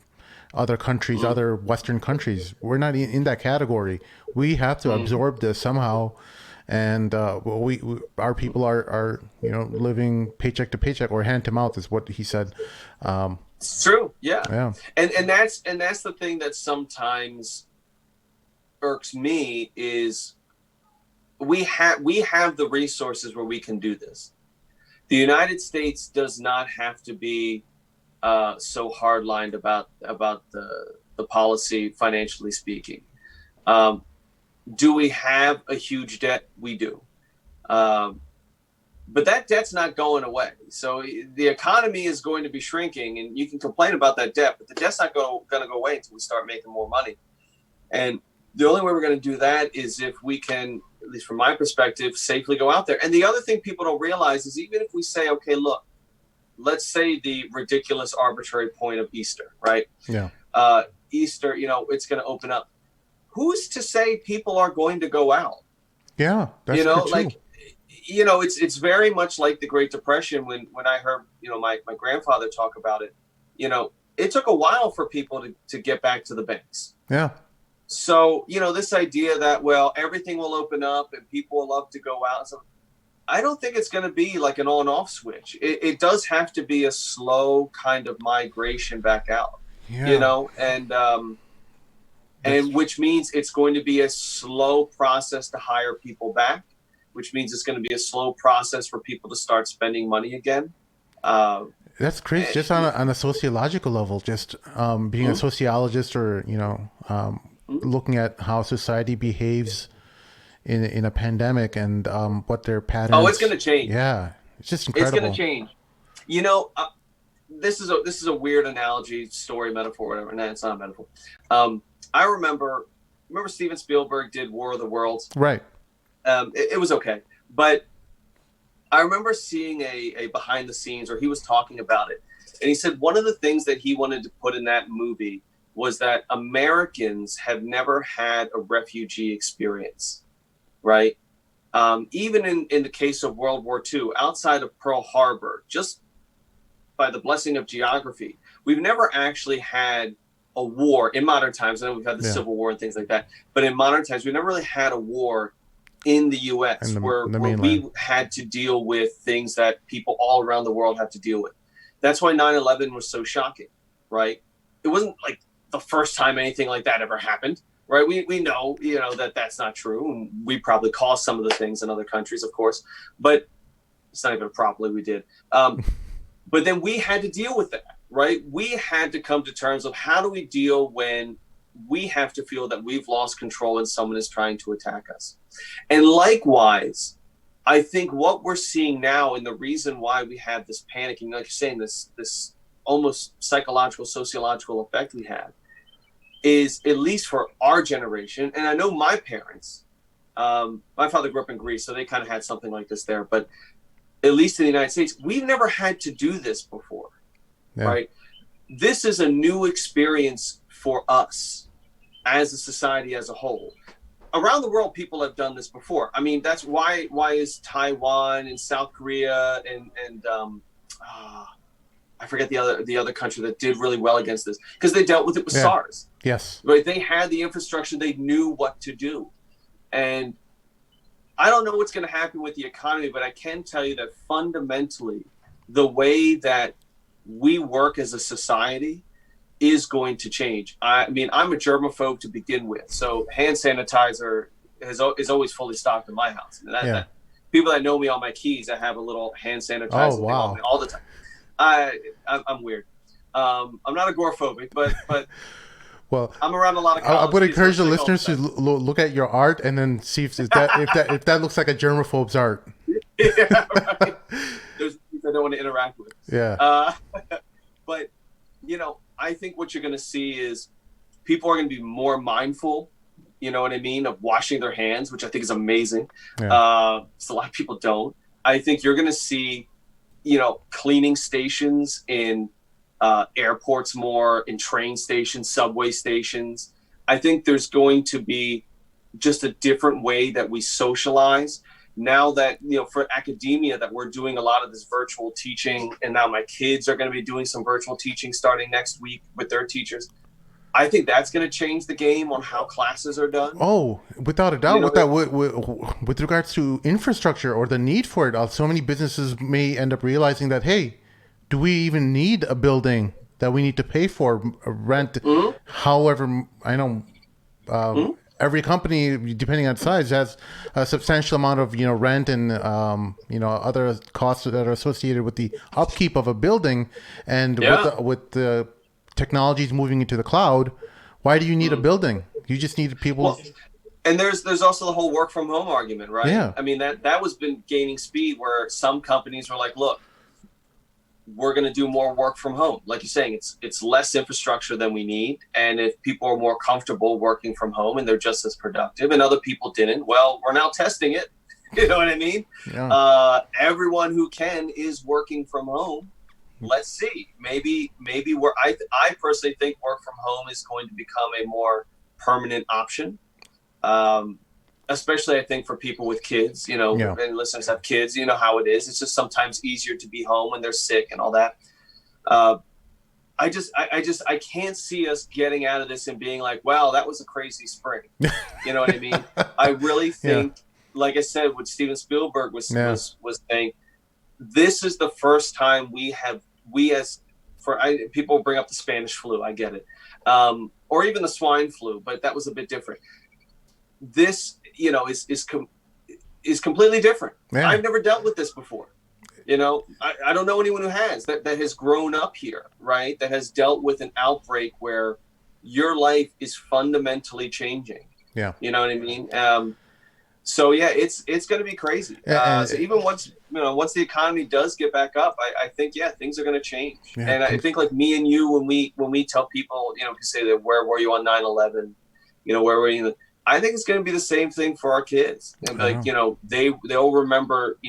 other countries, other Western countries. We're not in that category. We have to absorb this somehow, and our people are living paycheck to paycheck or hand to mouth is what he said. It's true, yeah. Yeah, And that's the thing that sometimes irks me is we have the resources where we can do this. The United States does not have to be so hardlined about the policy, financially speaking. Do we have a huge debt? We do. But that debt's not going away. So the economy is going to be shrinking, and you can complain about that debt, but the debt's not going to go away until we start making more money. And the only way we're going to do that is if we can, at least from my perspective, safely go out there. And the other thing people don't realize is even if we say, okay, look, let's say the ridiculous arbitrary point of Easter, right? yeah, Easter, it's going to open up. Who's to say people are going to go out? yeah. That's true too. Like, it's very much like the Great Depression when I heard, my grandfather talk about it. It took a while for people to get back to the banks. Yeah, So, this idea that, well, everything will open up and people will love to go out. So I don't think it's going to be like an on-off switch. It does have to be a slow kind of migration back out, yeah. and which means it's going to be a slow process to hire people back, which means it's going to be a slow process for people to start spending money again. That's crazy. Just on a sociological level, just being a sociologist or looking at how society behaves in a pandemic and what their patterns. Oh, it's going to change. Yeah, it's just incredible. It's going to change. This is a weird analogy, story, metaphor, whatever. No, it's not a metaphor. I remember Steven Spielberg did War of the Worlds. Right. It was okay, but I remember seeing a behind the scenes, or he was talking about it, and he said one of the things that he wanted to put in that movie was that Americans have never had a refugee experience, right? Even in the case of World War II, outside of Pearl Harbor, just by the blessing of geography, we've never actually had a war in modern times. I know we've had the Civil War and things like that, but in modern times, we've never really had a war in the U.S. where we had to deal with things that people all around the world have to deal with. That's why 9/11 was so shocking, right? It wasn't like the first time anything like that ever happened, right? We know, that that's not true. And we probably caused some of the things in other countries, of course, but it's not even properly we did. But then we had to deal with that, right? We had to come to terms of how do we deal when we have to feel that we've lost control and someone is trying to attack us. And likewise, I think what we're seeing now and the reason why we have this panicking, like you're saying, this almost psychological, sociological effect we have is, at least for our generation, and I know my parents, my father grew up in Greece, so they kind of had something like this there, but at least in the United States, we've never had to do this before, Yeah. right? This is a new experience for us as a society as a whole. Around the world, people have done this before. I mean, that's why is Taiwan and South Korea and I forget the other country that did really well against this, because they dealt with it with Yeah. SARS. Yes. Right? They had the infrastructure, they knew what to do. And I don't know what's going to happen with the economy, but I can tell you that fundamentally, the way that we work as a society is going to change. I mean, I'm a germaphobe to begin with, so hand sanitizer is always fully stocked in my house. And Yeah. people that know me on my keys, I have a little hand sanitizer Oh, thing on wow. me all the time. I'm weird. I'm not agoraphobic, but Well, I'm around a lot of I college would kids encourage the who are sick all listeners to look at your art and then see if that looks like a germaphobe's art. yeah, right. There's people I don't want to interact with. Yeah. But I think what you're going to see is people are going to be more mindful. You know what I mean, of washing their hands, which I think is amazing. Yeah. So a lot of people don't. I think you're going to see, cleaning stations in airports more, in train stations, subway stations. I think there's going to be just a different way that we socialize now that, for academia, that we're doing a lot of this virtual teaching, and now my kids are going to be doing some virtual teaching starting next week with their teachers. I think that's going to change the game on how classes are done. Oh, without a doubt. With regards to infrastructure or the need for it, so many businesses may end up realizing that, hey, do we even need a building that we need to pay for rent? Mm-hmm. However, I know every company, depending on size, has a substantial amount of rent and other costs that are associated with the upkeep of a building, and with the technologies moving into the cloud, why do you need a building? You just need people. Well, and there's also the whole work from home argument, right? Yeah. I mean, that was been gaining speed, where some companies were like, look, we're going to do more work from home. Like you're saying, it's less infrastructure than we need. And if people are more comfortable working from home and they're just as productive, and other people didn't, well, we're now testing it. You know what I mean? Yeah. Everyone who can is working from home. Let's see. Maybe I personally think work from home is going to become a more permanent option. Especially I think for people with kids, and listeners have kids, you know how it is. It's just sometimes easier to be home when they're sick and all that. I can't see us getting out of this and being like, wow, that was a crazy spring. You know what I mean? I really think, like I said, what Steven Spielberg was saying, this is the first time people bring up the Spanish flu. I get it. Or even the swine flu, but that was a bit different. This, is completely different. Yeah. I've never dealt with this before. I don't know anyone who has that has grown up here, right? That has dealt with an outbreak where your life is fundamentally changing. Yeah. You know what I mean? So yeah, it's going to be crazy. So even once the economy does get back up, I think things are going to change. Yeah, and I think like me and you, when we tell people, can say that, where were you on 9/11? Where were you? I think it's going to be the same thing for our kids. And like, they'll remember.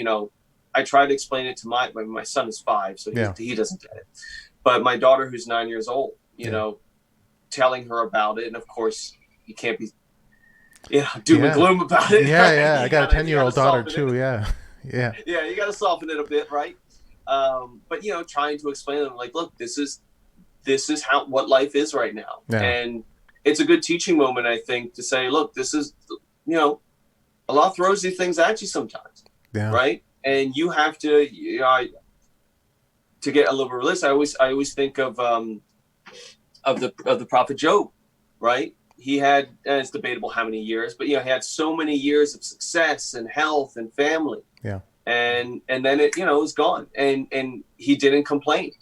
I try to explain it to my son is 5, so he doesn't get it. But my daughter, who's 9 years old, telling her about it, and of course you can't be doom and gloom about it. Yeah. I got a 10-year-old daughter too. Yeah. Yeah, you got to soften it a bit, right? But trying to explain to them, like, look, this is what life is right now, and it's a good teaching moment, I think, to say, look, this is, Allah throws these things at you sometimes, right? And you have to, to get a little bit realistic. I always think of the Prophet Job, right? He had, and it's debatable how many years, but he had so many years of success and health and family. Yeah. And then it was gone, and he didn't complain.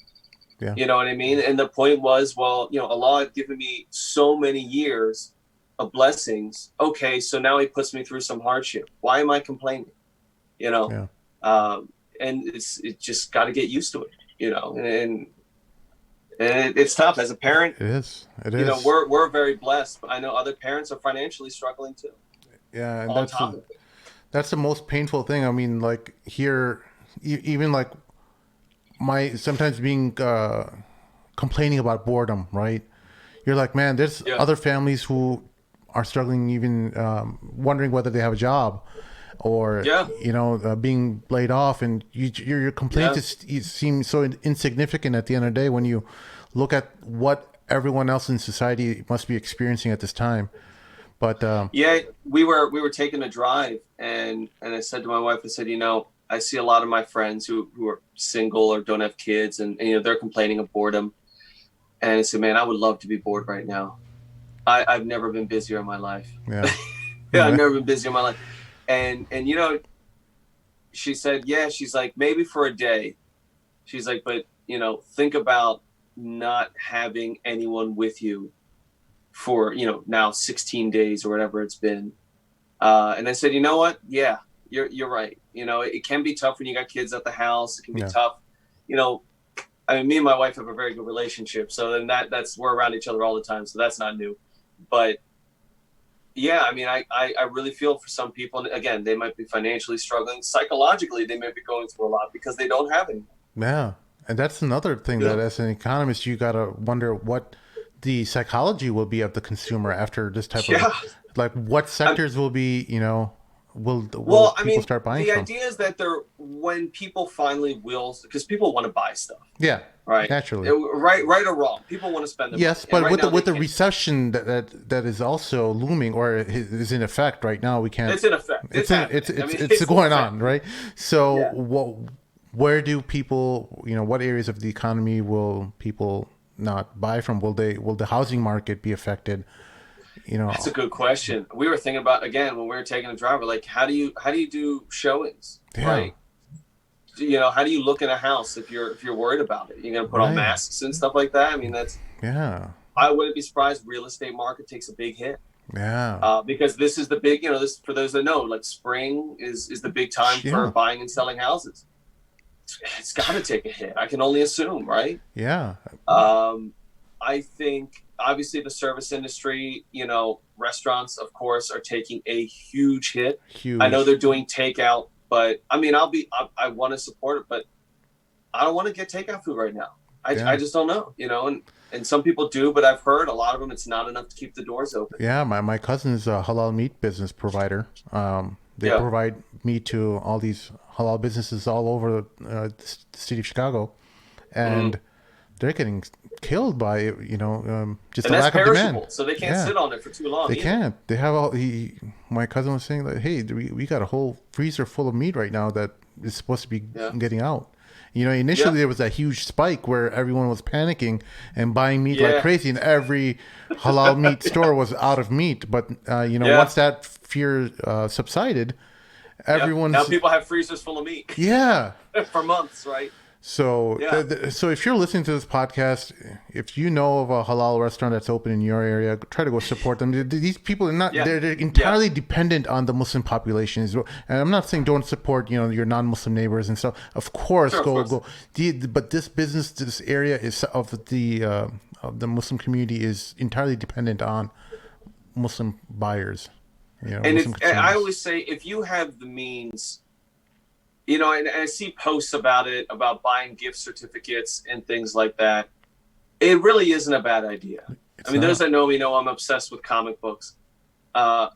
Yeah. You know what I mean? And the point was, well, Allah had given me so many years of blessings. Okay, so now he puts me through some hardship. Why am I complaining? And it's just got to get used to it, and it's tough as a parent. It is. We're very blessed, but I know other parents are financially struggling too. Yeah, and that's the most painful thing. I mean, like here, even like my sometimes being complaining about boredom, right? You're like, man, there's Yeah. other families who are struggling, even wondering whether they have a job, or Yeah. being laid off, and your complaint Yeah. just you seem so insignificant at the end of the day when you look at what everyone else in society must be experiencing at this time. But Yeah, we were taking a drive, and I said to my wife, I said, I see a lot of my friends who are single or don't have kids, and they're complaining of boredom. And I said, man, I would love to be bored right now. I've never been busier in my life. yeah, Yeah, I've never been busier in my life. And she said, yeah, she's like, maybe for a day. She's like, but think about not having anyone with you for now 16 days or whatever it's been. And I said, you know what? Yeah, you're right. It can be tough when you got kids at the house. It can be yeah, tough. I mean, me and my wife have a very good relationship, so then that's we're around each other all the time, so that's not new. But yeah, I mean, I really feel for some people. And again, they might be financially struggling. Psychologically, they may be going through a lot because they don't have anyone. yeah. And that's another thing Yeah. that, as an economist, you gotta wonder what the psychology will be of the consumer after this type of, Yeah. like, what sectors will be, will Well, I people mean, start buying the from? idea is that when people finally will, because people want to buy stuff, Yeah, right? naturally. Right or wrong, people want to spend their money, Yes, and but right with the now they can't. recession that is also looming or is in effect right now, we can't. It's in effect. It's happening. I mean, It's it's in going effect. on, right? So Yeah. where do people, what areas of the economy will people not buy from? Will the housing market be affected? You know, That's a good question. We were thinking about again when we were taking a driver, like how do you do showings, yeah, right? How do you look in a house if you're worried about it? You're gonna put on right, masks and stuff like that. I mean, yeah, I wouldn't be surprised. Real estate market takes a big hit yeah, because this is the big, this for those that know, like spring is the big time for yeah, buying and selling houses. It's got to take a hit. I can only assume, right? yeah, Um, I think obviously the service industry, restaurants, of course, are taking a huge hit. I know huge, they're doing takeout, but I mean, I want to support it, but I don't want to get takeout food right now. I yeah. just don't know, and some people do, but I've heard a lot of them, it's not enough to keep the doors open. Yeah, my cousin is a halal meat business provider. They Yeah. provide meat to all these halal businesses all over the city of Chicago, Mm-hmm. and they're getting killed by just And the that's lack of demand. perishable, so they can't Yeah, sit on it for too long they either. can't. They have all. My cousin was saying like, hey, we got a whole freezer full of meat right now that is supposed to be Yeah. getting out. Yeah. Initially there was that huge spike where everyone was panicking and buying meat like Yeah. crazy, and every halal meat store was out of meat. But Yeah. once that fear subsided, Yeah. Now everyone's people have freezers full of meat yeah. for months, right? So, Yeah. so if you're listening to this podcast, if you know of a halal restaurant that's open in your area, try to go support them. These people are not, Yeah. they're Yeah. entirely dependent on the Muslim population as well. And I'm not saying don't support, your non-Muslim neighbors and stuff. Of course, Sure, of course. go. But this area is of the Muslim community is entirely dependent on Muslim buyers, And Muslim I consumers. always say, if you have the means, and I see posts about it, about buying gift certificates and things like that. It really isn't a bad idea. I It's mean, those not. that know me know I'm obsessed with comic books. Uh,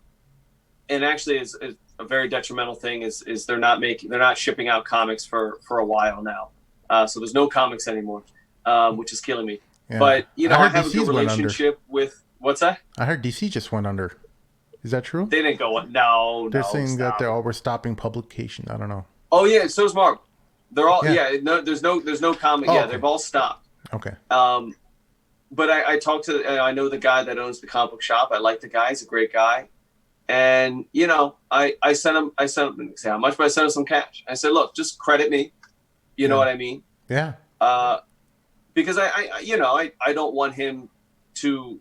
and actually, is a very detrimental thing is they're not shipping out comics for a while now. So there's no comics anymore, which is killing me. Yeah. But I I heard have a good DC's went under. relationship with what's that? I heard DC just went under. Is that true? They didn't go. No, They're no, saying that stop. we're stopping publication. I don't know. Oh yeah, so is Marvel. They're all Yeah. yeah. No, there's no comic. Oh, Yeah, okay. they've all stopped. Okay. But I talked to I know the guy that owns the comic book shop. I like the guy. He's a great guy. And I sent him say how much, but I sent him some cash. I said, look, just credit me. You know Yeah. what I mean? Yeah. Because I don't want him to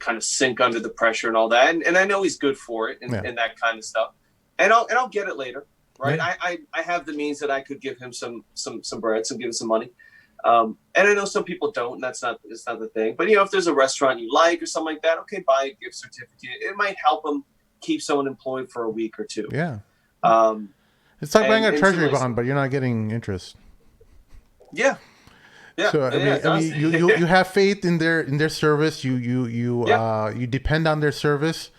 kind of sink under the pressure and all that. And I know he's good for it Yeah. and that kind of stuff. And I'll get it later, right? Yeah. I have the means that I could give him some bread, give him some money. And I know some people don't, and it's not the thing. But if there's a restaurant you like or something like that, okay, buy a gift certificate. It might help them keep someone employed for a week or two. Yeah. Um, It's like buying a And treasury so, bond, but you're not getting interest. yeah, yeah. So I mean, you have faith in their service. You depend on their service.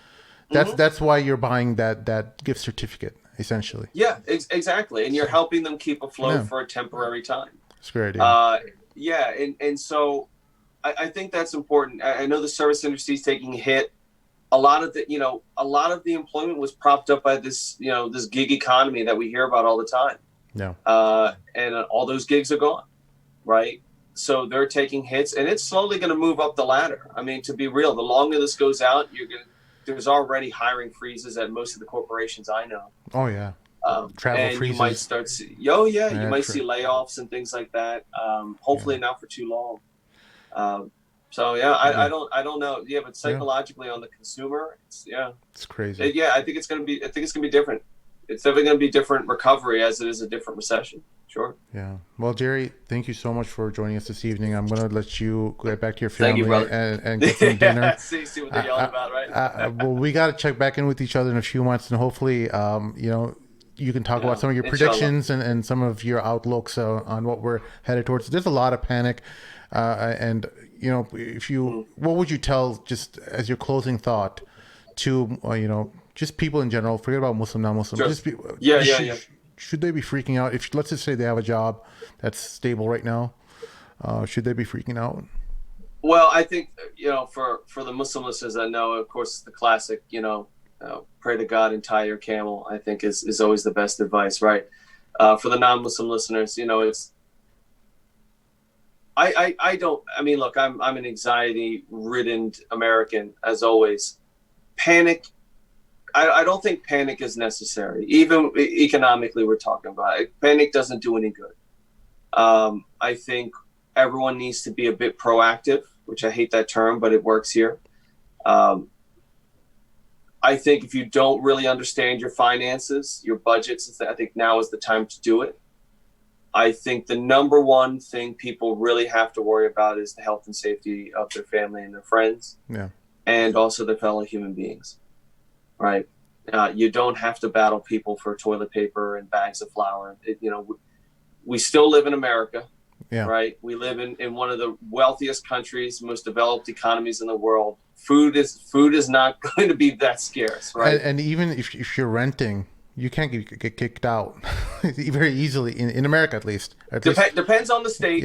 That's why you're buying that gift certificate, essentially. Yeah, exactly. And you're helping them keep afloat for a temporary time. It's a great idea. Yeah, and so I think that's important. I know the service industry is taking a hit. A lot of the employment was propped up by this, this gig economy that we hear about all the time. Yeah. And all those gigs are gone, right? So they're taking hits, and it's slowly going to move up the ladder. I mean, to be real, the longer this goes out, there's already hiring freezes at most of the corporations I know. Oh yeah. Travel and freezes. You might start see, you might see layoffs and things like that. Hopefully not for too long. So I don't know. Yeah, but psychologically on the consumer, it's crazy. I think it's gonna be different. It's definitely gonna be different recovery as it is a different recession. Sure. Yeah. Well, Jerry, thank you so much for joining us this evening. I'm going to let you get back to your family. Thank you, brother. And get some dinner. see what they're yelling about, right? Well, we got to check back in with each other in a few months, and hopefully, you can talk about some of your predictions and some of your outlooks on what we're headed towards. There's a lot of panic, and if you, what would you tell, just as your closing thought, to just people in general? Forget about Muslim, non-Muslim. Sure. Should they be freaking out? If let's just say they have a job that's stable right now, should they be freaking out? Well, I think for the Muslim listeners, I know, of course, the classic, pray to God and tie your camel, I think is always the best advice, right? For the non-Muslim listeners, it's look, I'm an anxiety-ridden American, as always. Panic. I don't think panic is necessary. Even economically, we're talking about it. Panic doesn't do any good. I think everyone needs to be a bit proactive, which I hate that term, but it works here. I think if you don't really understand your finances, your budgets, I think now is the time to do it. I think the number one thing people really have to worry about is the health and safety of their family and their friends, and also their fellow human beings. Right. You don't have to battle people for toilet paper and bags of flour. We still live in America, right? We live in one of the wealthiest countries, most developed economies in the world. Food is not going to be that scarce, right? And even if you're renting, you can't get kicked out very easily in America, at least. Depends on the state,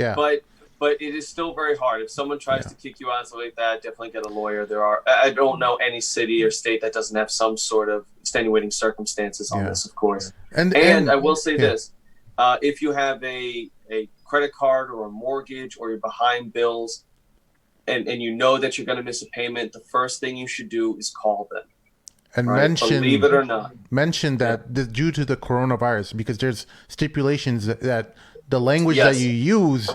but it is still very hard. If someone tries to kick you out, something like that, definitely get a lawyer. I don't know any city or state that doesn't have some sort of extenuating circumstances on this, of course. And I will say this, if you have a credit card or a mortgage or you're behind bills and you know that you're going to miss a payment, the first thing you should do is call them. And believe it or not. Mention that due to the coronavirus, because there's stipulations that the language that you use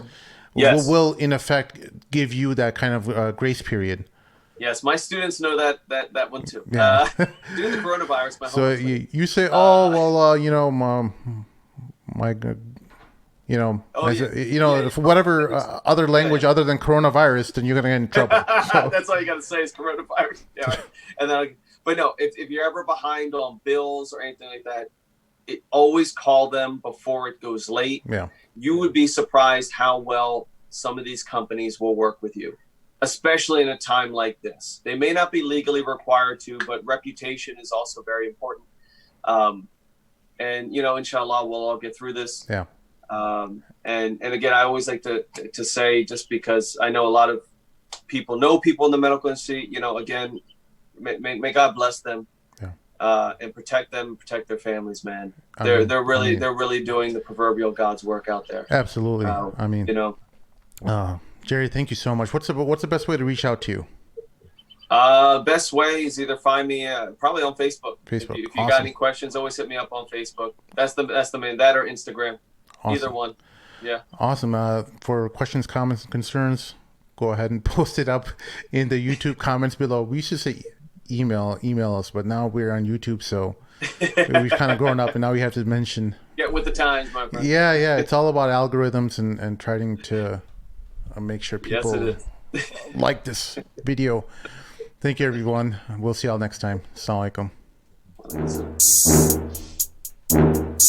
will in effect give you that kind of grace period. Yes, my students know that one too. Due to the coronavirus, so you say, whatever other language other than coronavirus, then you're gonna get in trouble. So. That's all you gotta say is coronavirus. Yeah, right. And then, but no, if you're ever behind on bills or anything like that, always call them before it goes late. Yeah. You would be surprised how well some of these companies will work with you, especially in a time like this. They may not be legally required to, but reputation is also very important. And inshallah, we'll all get through this. Yeah. And again, I always like to say, just because I know a lot of people know people in the medical industry, again, may God bless them. And protect them, protect their families, man. They're really doing the proverbial God's work out there. Absolutely. Jerry, thank you so much. What's the best way to reach out to you? Best way is either find me probably on Facebook. If you got any questions, always hit me up on Facebook. That's the main, that or Instagram. Awesome. Either one. Yeah. Awesome. For questions, comments, and concerns, go ahead and post it up in the YouTube comments below. We used to say email us, but now we're on YouTube, so we've kind of grown up, and now we have to mention. Get with the times, my friend. Yeah. It's all about algorithms and trying to make sure people like this video. Thank you, everyone. We'll see y'all next time. Assalamu alaikum.